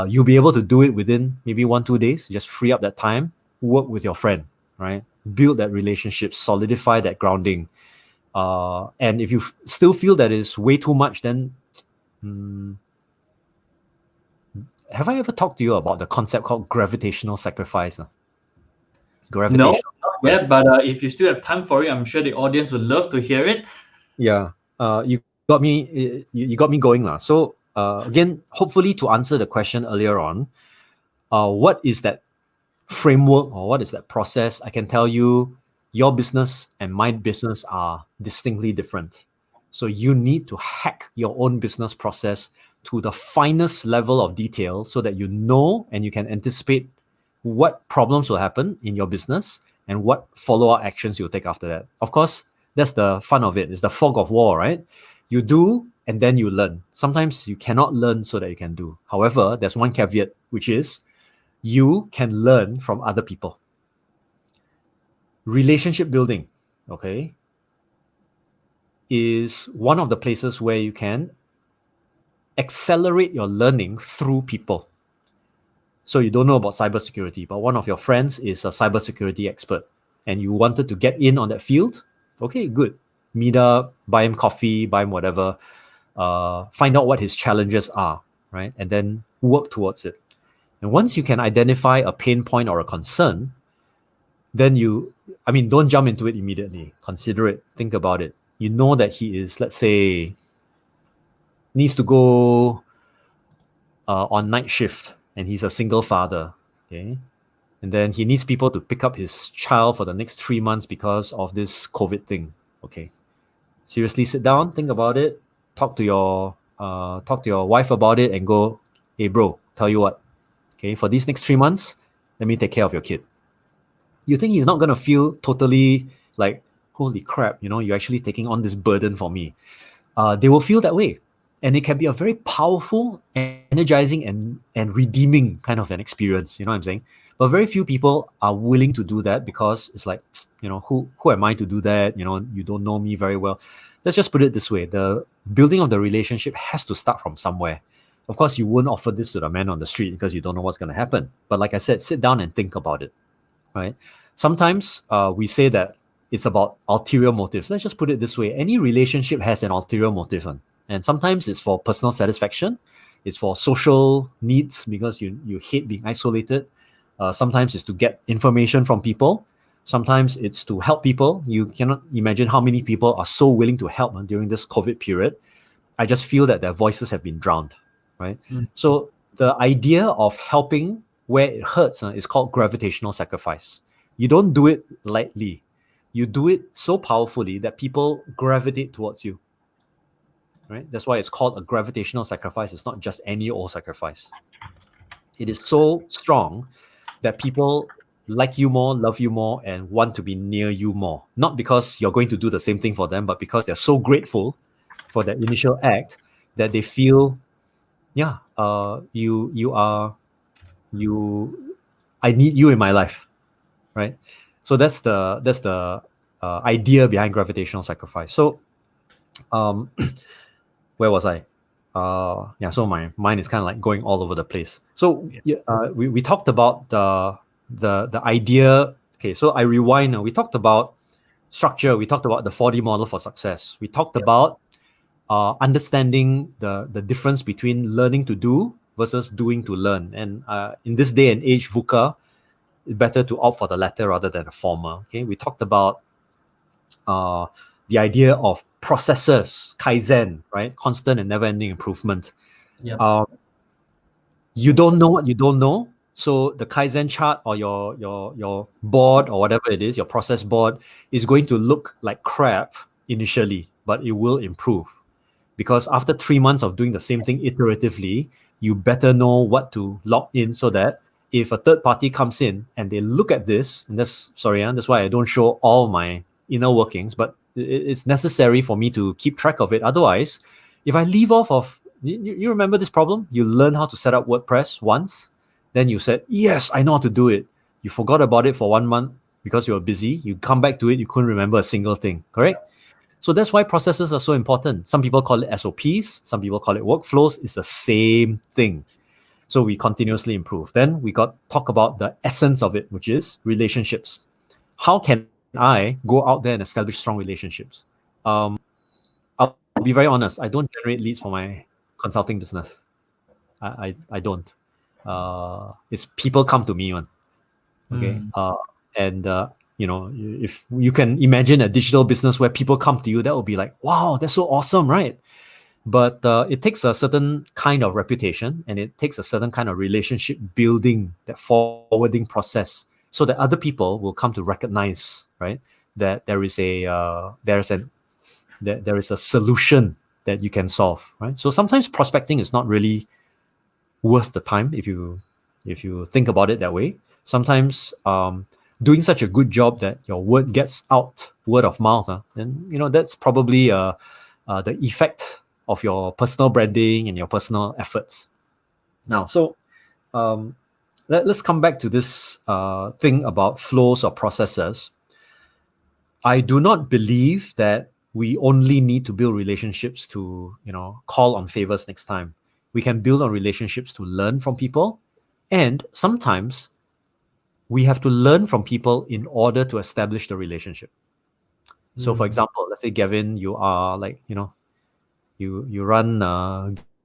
Speaker 2: You'll be able to do it within maybe 1-2 days. Just free up that time, work with your friend, right? Build that relationship, solidify that grounding. And if you still feel that is way too much, then have I ever talked to you about the concept called gravitational sacrifice?
Speaker 1: No,
Speaker 2: Gravitational.
Speaker 1: not yet. But if you still have time for it, I'm sure the audience would love to hear it.
Speaker 2: Yeah. You got me going lah. So again, hopefully to answer the question earlier on, what is that framework or what is that process? I can tell you your business and my business are distinctly different. So you need to hack your own business process to the finest level of detail so that you know and you can anticipate what problems will happen in your business and what follow-up actions you'll take after that. Of course, that's the fun of it. It's the fog of war, right? You do and then you learn. Sometimes you cannot learn so that you can do. However, there's one caveat, which is you can learn from other people. Relationship building, okay, is one of the places where you can accelerate your learning through people. So you don't know about cybersecurity, but one of your friends is a cybersecurity expert and you wanted to get in on that field. Okay, good. Meet up, buy him coffee, buy him whatever, find out what his challenges are, right? And then work towards it. And once you can identify a pain point or a concern, then don't jump into it immediately. Consider it, think about it. You know that he is, let's say, needs to go on night shift and he's a single father, okay? And then he needs people to pick up his child for the next 3 months because of this COVID thing, okay? Seriously, sit down, think about it, talk to your wife about it and go, hey bro, tell you what, okay, for these next 3 months, let me take care of your kid. You think he's not going to feel totally like, holy crap, you're actually taking on this burden for me. They will feel that way. And it can be a very powerful, energizing, and redeeming kind of an experience. You know what I'm saying? But very few people are willing to do that because it's like, who am I to do that? You don't know me very well. Let's just put it this way. The building of the relationship has to start from somewhere. Of course, you won't offer this to the man on the street because you don't know what's going to happen. But like I said, sit down and think about it. Right? Sometimes we say that it's about ulterior motives. Let's just put it this way. Any relationship has an ulterior motive. And sometimes it's for personal satisfaction. It's for social needs because you hate being isolated. Sometimes it's to get information from people. Sometimes it's to help people. You cannot imagine how many people are so willing to help during this COVID period. I just feel that their voices have been drowned, right? So the idea of helping where it hurts is called gravitational sacrifice. You don't do it lightly. You do it so powerfully that people gravitate towards you, right? That's why it's called a gravitational sacrifice. It's not just any old sacrifice. It is so strong that people like you more, love you more, and want to be near you more. Not because you're going to do the same thing for them, but because they're so grateful for that initial act that they feel, I need you in my life, right? So that's the idea behind gravitational sacrifice. So, where was I? So my mind is kind of like going all over the place. So we talked about the idea. Okay, so I rewind. We talked about structure. We talked about the 4D model for success. We talked about understanding the difference between learning to do versus doing to learn. And in this day and age, VUCA, it's better to opt for the latter rather than the former. Okay, we talked about the idea of processes, Kaizen, right? Constant and never-ending improvement. You don't know what you don't know. So the Kaizen chart or your board or whatever it is, your process board, is going to look like crap initially, but it will improve. Because after 3 months of doing the same thing iteratively, you better know what to lock in so that if a third party comes in and they look at this, and that's why I don't show all my inner workings, but it's necessary for me to keep track of it. Otherwise, if I leave off of, you remember this problem? You learn how to set up WordPress once, then you said, yes, I know how to do it. You forgot about it for 1 month because you were busy. You come back to it, you couldn't remember a single thing, correct? So that's why processes are so important. Some people call it SOPs, some people call it workflows. It's the same thing. So we continuously improve. Then we talk about the essence of it, which is relationships. How can I go out there and establish strong relationships? I'll be very honest. I don't generate leads for my consulting business. I don't. It's people come to me, man. Okay. And if you can imagine a digital business where people come to you, that will be like, wow, that's so awesome, right? But it takes a certain kind of reputation, and it takes a certain kind of relationship building, that forwarding process, so that other people will come to recognize, right, that there is a solution that you can solve, right? So sometimes prospecting is not really worth the time if you think about it that way. Sometimes doing such a good job that your word gets out, word of mouth, then that's probably the effect of your personal branding and your personal efforts. Now, so let's come back to this thing about flows or processes. I do not believe that we only need to build relationships to, call on favors next time. We can build on relationships to learn from people. And sometimes we have to learn from people in order to establish the relationship. So for example, let's say, Gavin, you are like, you run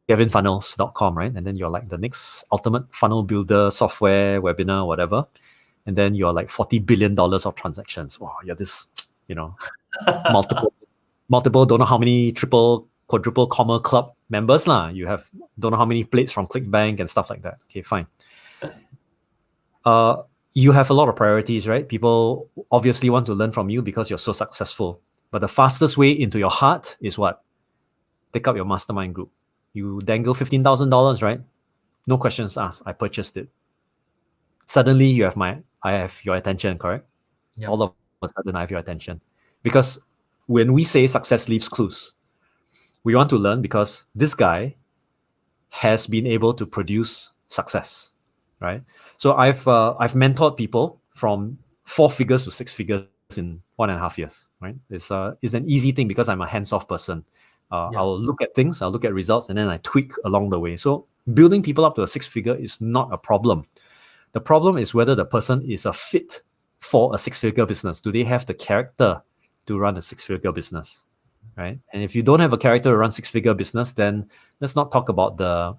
Speaker 2: gavinfunnels.com, right? And then you're like the next ultimate funnel builder, software, webinar, whatever. And then you're like $40 billion of transactions. Wow, you're this, multiple, don't know how many triple, quadruple comma club members lah. You have don't know how many plates from ClickBank and stuff like that. Okay, fine. You have a lot of priorities, right? People obviously want to learn from you because you're so successful. But the fastest way into your heart is what? Pick up your mastermind group. You dangle $15,000, right? No questions asked. I purchased it. Suddenly, I have your attention, correct?
Speaker 1: Yep.
Speaker 2: All of a sudden, I have your attention. Because when we say success leaves clues, we want to learn because this guy has been able to produce success, right? So I've mentored people from 4 figures to 6 figures in 1.5 years, right? It's an easy thing because I'm a hands-off person. I'll look at things, I'll look at results, and then I tweak along the way. So building people up to a 6-figure is not a problem. The problem is whether the person is a fit for a 6-figure business. Do they have the character to run a 6-figure business, right? And if you don't have a character to run 6-figure business, then let's not talk about the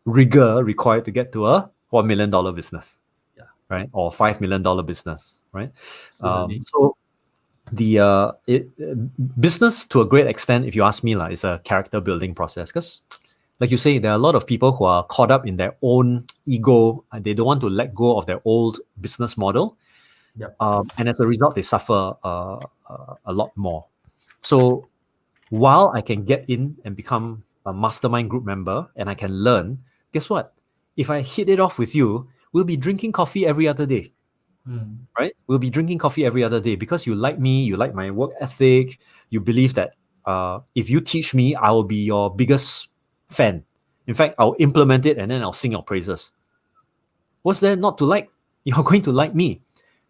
Speaker 2: rigor required to get to a $1 million business, right? Or $5 million business, right? So the business, to a great extent, if you ask me, is a character building process. Because, like you say, there are a lot of people who are caught up in their own ego, and they don't want to let go of their old business model. And as a result, they suffer a lot more. So while I can get in and become a mastermind group member and I can learn, guess what? If I hit it off with you, we'll be drinking coffee every other day. Right? We'll be drinking coffee every other day because you like me, you like my work ethic, you believe that if you teach me, I will be your biggest fan. In fact, I'll implement it and then I'll sing your praises. What's there not to like? You're going to like me.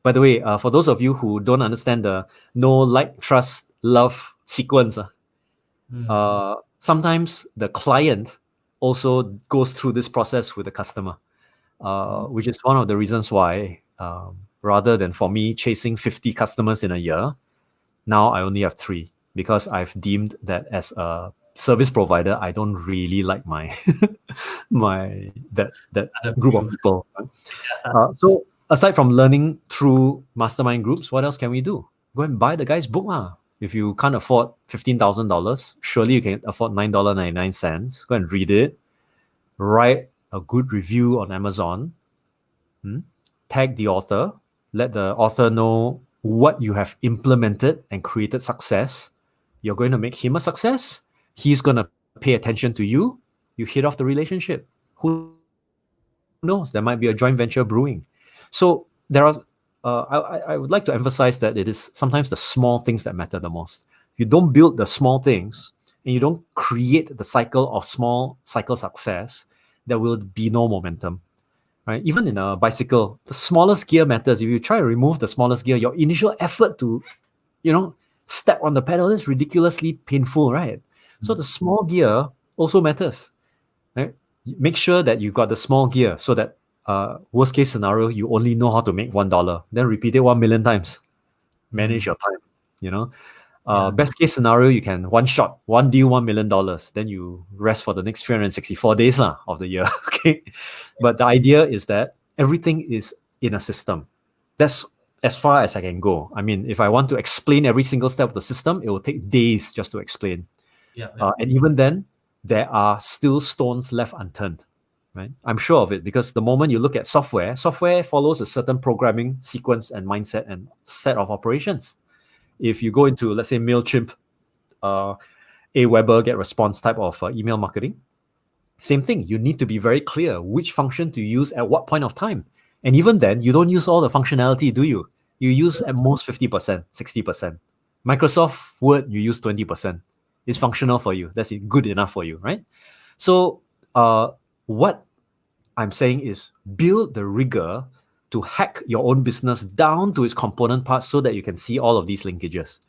Speaker 2: By the way, for those of you who don't understand the no like, trust, love sequence, sometimes the client also goes through this process with the customer, which is one of the reasons why rather than for me chasing 50 customers in a year, now I only have 3 because I've deemed that as a service provider, I don't really like my that group of people. So aside from learning through mastermind groups, what else can we do? Go and buy the guy's book. If you can't afford $15,000, surely you can afford $9.99. Go and read it. Write a good review on Amazon. Tag the author. Let the author know what you have implemented and created success. You're going to make him a success. He's going to pay attention to you. You hit off the relationship. Who knows? There might be a joint venture brewing. So there are. I would like to emphasize that it is sometimes the small things that matter the most. If you don't build the small things and you don't create the cycle of small cycle success, there will be no momentum. Right? Even in a bicycle, the smallest gear matters. If you try to remove the smallest gear, your initial effort to, step on the pedal is ridiculously painful, right? So the small gear also matters. Right? Make sure that you got the small gear so that worst case scenario, you only know how to make $1. Then repeat it 1 million times. Manage your time, Best case scenario, you can one deal, $1 million. Then you rest for the next 364 days of the year. Okay. But the idea is that everything is in a system. as far as I can go. I mean, if I want to explain every single step of the system, it will take days just to explain. And even then, there are still stones left unturned, right? I'm sure of it, because the moment you look at software follows a certain programming sequence and mindset and set of operations. If you go into, let's say, MailChimp, Aweber, get response type of email marketing, same thing. You need to be very clear which function to use at what point of time. And even then, you don't use all the functionality, do you? You use at most 50%, 60%. Microsoft Word, you use 20%. It's functional for you. That's good enough for you, right? So what I'm saying is build the rigor to hack your own business down to its component parts so that you can see all of these linkages.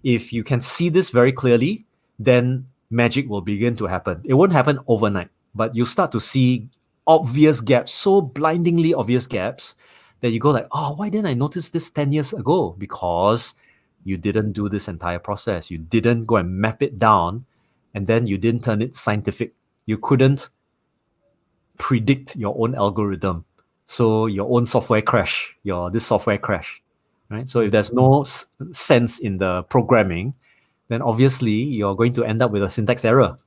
Speaker 2: If you can see this very clearly, then magic will begin to happen. It won't happen overnight, but you'll start to see obvious gaps, so blindingly obvious gaps that you go like, oh, why didn't I notice this 10 years ago? Because you didn't do this entire process. You didn't go and map it down, and then you didn't turn it scientific. You couldn't predict your own algorithm. So your own software crash, this software crash, right? So if there's no sense in the programming, then obviously you're going to end up with a syntax error,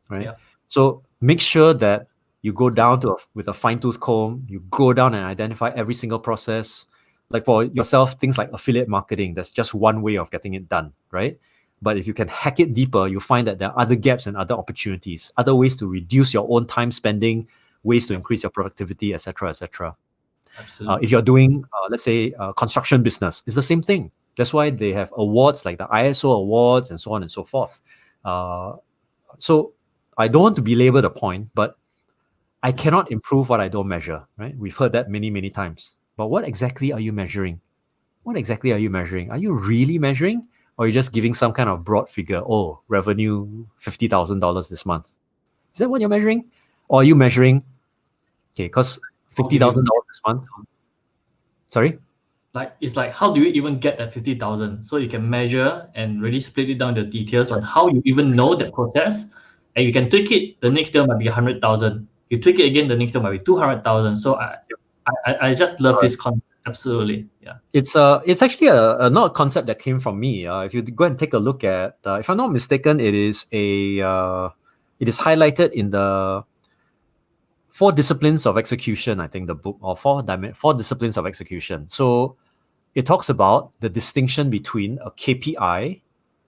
Speaker 2: right?
Speaker 1: Yeah.
Speaker 2: So make sure that you go down with a fine-tooth comb, you go down and identify every single process. Like for yourself, things like affiliate marketing, that's just one way of getting it done, right? But if you can hack it deeper, you'll find that there are other gaps and other opportunities, other ways to reduce your own time spending, ways to increase your productivity, etc., etc. If you're doing, let's say, construction business, it's the same thing. That's why they have awards like the ISO awards and so on and so forth. So I don't want to belabor the point, but I cannot improve what I don't measure, right? We've heard that many, many times. But what exactly are you measuring? What exactly are you measuring? Are you really measuring? Or are you just giving some kind of broad figure? Oh, revenue $50,000 this month. Is that what you're measuring? Or are you measuring, okay, because $50,000 this month? Sorry?
Speaker 1: It's like, how do you even get that 50,000? So you can measure and really split it down the details on how you even know that process. And you can tweak it. The next year might be 100,000. You tweak it again, the next year might be 200,000. So I just love this concept. Absolutely. Yeah.
Speaker 2: It's actually a not a concept that came from me. If you go and take a look at, if I'm not mistaken, it is highlighted in the 4 Disciplines of Execution, I think, the book, or 4 Disciplines of Execution. So it talks about the distinction between a KPI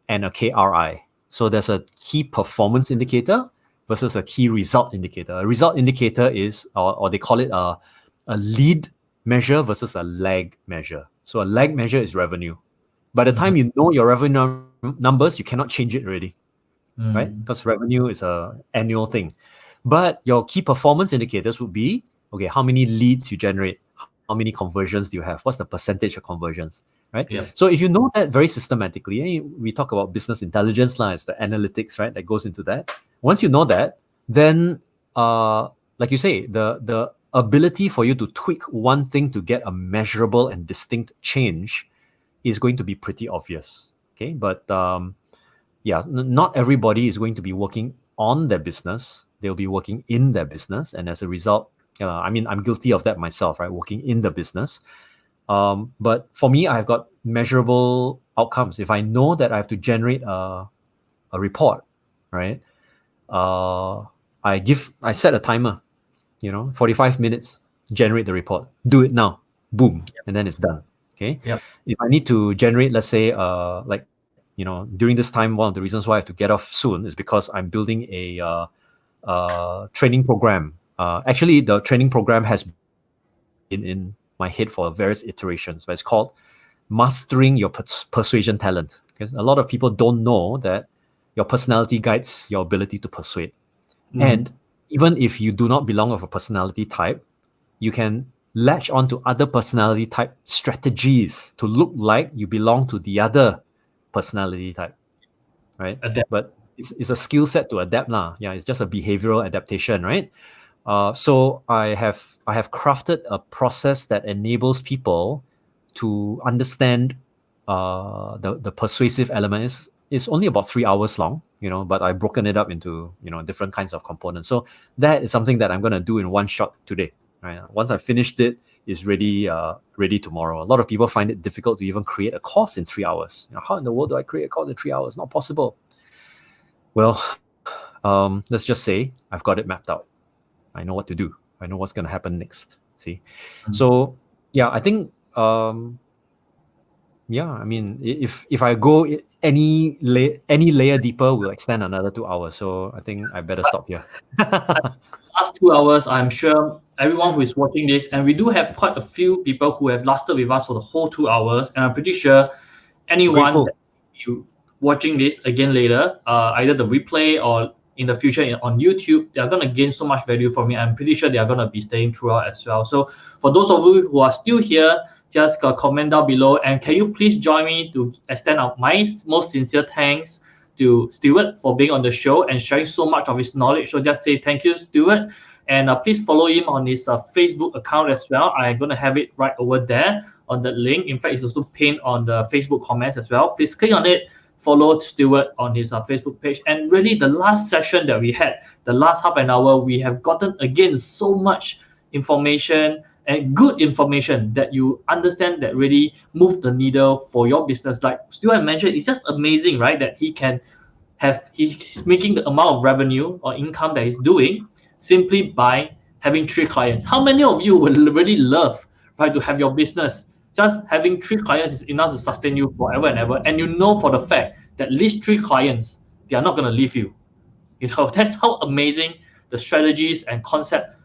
Speaker 2: and a KRI. So there's a key performance indicator versus a key result indicator. A result indicator is, or they call it a lead measure versus a lag measure. So a lag measure is revenue. By the time you know your revenue numbers, you cannot change it already, right? Because revenue is an annual thing. But your key performance indicators would be, okay, how many leads you generate, how many conversions do you have, what's the percentage of conversions, right?
Speaker 1: Yeah.
Speaker 2: So if you know that very systematically, we talk about business intelligence, it's the analytics, right, that goes into that. Once you know that, then, like you say, the ability for you to tweak one thing to get a measurable and distinct change is going to be pretty obvious, okay? But not everybody is going to be working on their business. They'll be working in their business. And as a result, I'm guilty of that myself, right? Working in the business. But for me, I've got measurable outcomes. If I know that I have to generate a report, right? I set a timer, 45 minutes, generate the report. Do it now. Boom. And then it's done. Okay.
Speaker 1: Yep.
Speaker 2: If I need to generate, let's say, during this time, one of the reasons why I have to get off soon is because I'm building a training program. Actually, the training program has been in my head for various iterations, but it's called Mastering Your Persuasion Talent. Because a lot of people don't know that your personality guides your ability to persuade. And even if you do not belong with a personality type, you can latch onto other personality type strategies to look like you belong to the other personality type, right? But it's a skill set to adapt lah. Yeah, it's just a behavioral adaptation, right? So I have crafted a process that enables people to understand the persuasive element. It's only about 3 hours long, but I've broken it up into different kinds of components. So that is something that I'm going to do in one shot today. Right? Once I finished it, is ready tomorrow. A lot of people find it difficult to even create a course in 3 hours. How in the world do I create a course in 3 hours? Not possible. Well, let's just say I've got it mapped out. I know what to do. I know what's going to happen next. See? So, yeah, I think, I mean, if I go any layer deeper, we'll extend another 2 hours. So I think I better stop here.
Speaker 1: Last 2 hours, I'm sure everyone who is watching this, and we do have quite a few people who have lasted with us for the whole 2 hours, and I'm pretty sure anyone that you watching this again later, either the replay or in the future on YouTube, they are going to gain so much value from me. I'm pretty sure they are going to be staying throughout as well. So for those of you who are still here, just comment down below, and can you please join me to extend out my most sincere thanks to Stuart for being on the show and sharing so much of his knowledge. So just say thank you, Stuart, and please follow him on his Facebook account as well. I'm going to have it right over there on the link. In fact, it's also pinned on the Facebook comments as well. Please click on it, follow Stuart on his Facebook page. And really, the last session that we had, the last half an hour, we have gotten again so much information and good information that you understand that really move the needle for your business. Like Stuart mentioned, it's just amazing, right? That he's making the amount of revenue or income that he's doing simply by having 3 clients. How many of you would really love, right, to have your business just having 3 clients is enough to sustain you forever and ever, and you know for the fact that at least 3 clients, they are not going to leave you. That's how amazing the strategies and concept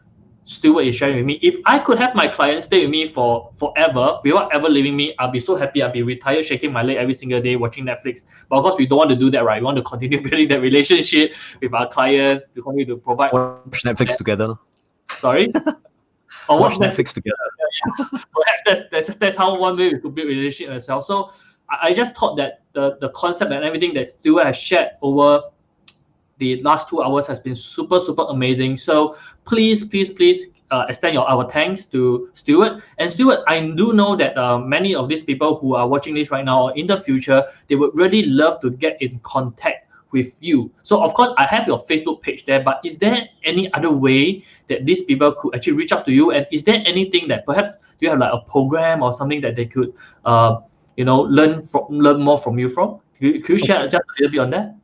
Speaker 1: Stuart is sharing with me. If I could have my clients stay with me for forever without ever leaving me, I'll be so happy. I'll be retired, shaking my leg every single day, watching Netflix. But of course, we don't want to do that, right? We want to continue building that relationship with our clients, to continue to provide.
Speaker 2: Watch Netflix together.
Speaker 1: Sorry?
Speaker 2: Or watch Netflix together.
Speaker 1: Perhaps that's how one way we could build relationship as well. So I just thought that the concept and everything that Stuart has shared over the last 2 hours has been super, super amazing. So please extend our thanks to Stuart. And Stuart, I do know that many of these people who are watching this right now or in the future, they would really love to get in contact with you. So of course, I have your Facebook page there, but is there any other way that these people could actually reach out to you? And is there anything that perhaps, do you have like a program or something that they could, learn more from you from? Could you share just a little bit on that?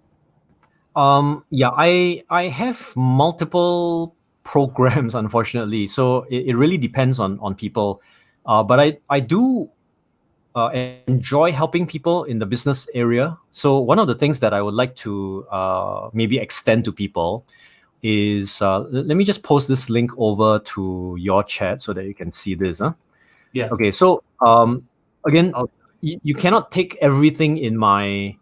Speaker 2: I have multiple programs, unfortunately. So it really depends on people. But I do enjoy helping people in the business area. So one of the things that I would like to maybe extend to people is, let me just post this link over to your chat so that you can see this.
Speaker 1: Yeah.
Speaker 2: Okay, so again, you cannot take everything in my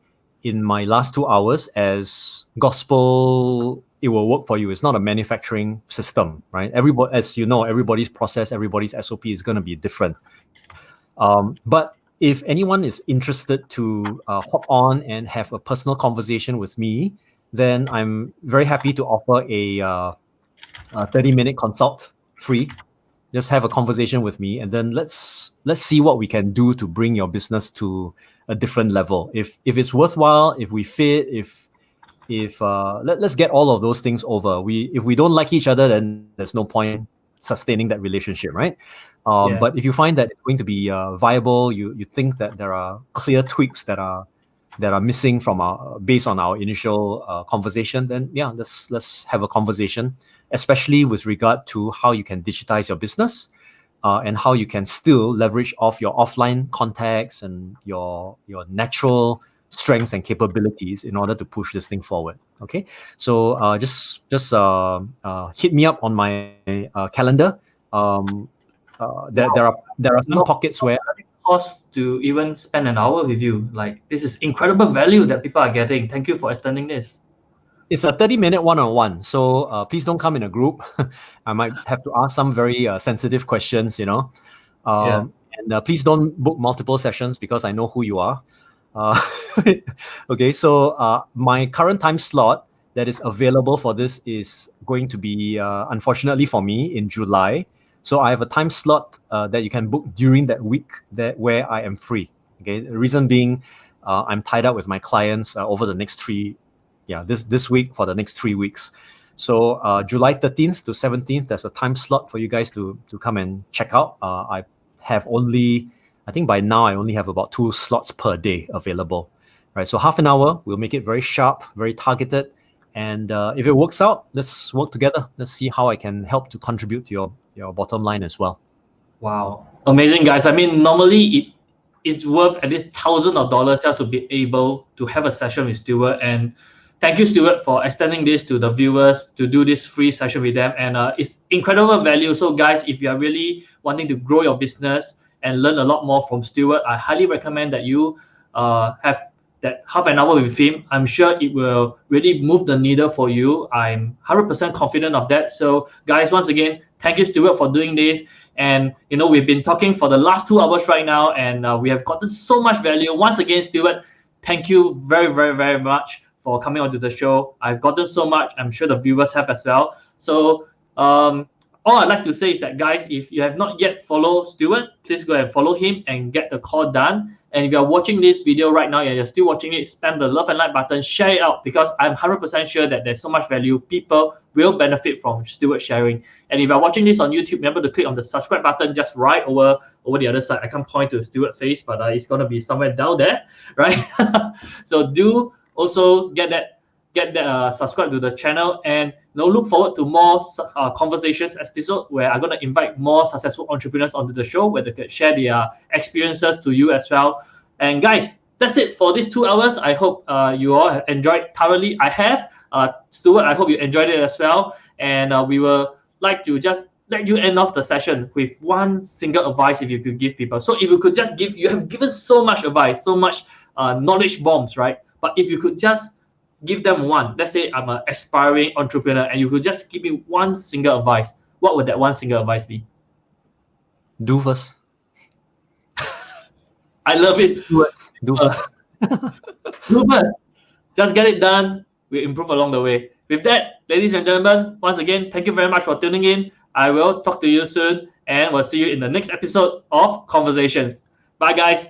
Speaker 2: last 2 hours as gospel. It will work for you. It's not a manufacturing system, right? Everybody, as you know, everybody's process, everybody's SOP is going to be different. But if anyone is interested to hop on and have a personal conversation with me, then I'm very happy to offer a 30-minute consult free. Just have a conversation with me, and then let's see what we can do to bring your business to a different level. If it's worthwhile, if we fit, let's get all of those things over. If we don't like each other, then there's no point sustaining that relationship, right? But if you find that it's going to be viable, you think that there are clear tweaks that are missing from based on our initial conversation, then let's have a conversation, especially with regard to how you can digitize your business and how you can still leverage off your offline contacts and your natural strengths and capabilities in order to push this thing forward. Okay, so just hit me up on my calendar. There are some pockets where
Speaker 1: cost to even spend an hour with you. Like, this is incredible value that people are getting. Thank you for extending this.
Speaker 2: It's a 30-minute one-on-one, so please don't come in a group. I might have to ask some very sensitive questions, and please don't book multiple sessions because I know who you are. Okay, so my current time slot that is available for this is going to be, unfortunately for me, in July. So I have a time slot that you can book during that week where I am free. Okay, the reason being, I'm tied up with my clients over the next this week for the next 3 weeks. So July 13th to 17th, there's a time slot for you guys to come and check out. I have only, I think by now I only have about 2 slots per day available. Right, so half an hour, we'll make it very sharp, very targeted. And if it works out, let's work together. Let's see how I can help to contribute to your bottom line as well.
Speaker 1: Wow, amazing, guys. I mean, normally it is worth at least thousands of dollars just to be able to have a session with Stuart. And thank you, Stuart, for extending this to the viewers to do this free session with them. And it's incredible value. So, guys, if you are really wanting to grow your business and learn a lot more from Stuart, I highly recommend that you have that half an hour with him. I'm sure it will really move the needle for you. I'm 100% confident of that. So, guys, once again, thank you, Stuart, for doing this. And we've been talking for the last 2 hours right now, and we have gotten so much value. Once again, Stuart, thank you very, very, very much for coming onto the show. I've gotten so much. I'm sure the viewers have as well. So all I'd like to say is that, guys, if you have not yet followed Stuart, please go and follow him and get the call done. And if you're watching this video right now and you're still watching it, spam the love and like button, share it out, because I'm 100% sure that there's so much value. People will benefit from Stuart sharing. And if you're watching this on YouTube, remember to click on the subscribe button just right over the other side. I can't point to Stuart's face, but it's going to be somewhere down there, right? So do also get that subscribe to the channel, and look forward to more conversations episode where I'm going to invite more successful entrepreneurs onto the show where they can share their experiences to you as well. And guys, that's it for these 2 hours. I hope you all have enjoyed thoroughly. I have. Stuart, I hope you enjoyed it as well. And we will like to just let you end off the session with one single advice if you could give people. So if you could just you have given so much advice, so much knowledge bombs, right? But if you could just give them one. Let's say I'm an aspiring entrepreneur and you could just give me one single advice. What would that one single advice be?
Speaker 2: Do first.
Speaker 1: I love it.
Speaker 2: Do first.
Speaker 1: Do first. Just get it done. We improve along the way. With that, ladies and gentlemen, once again, thank you very much for tuning in. I will talk to you soon, and we'll see you in the next episode of Conversations. Bye, guys.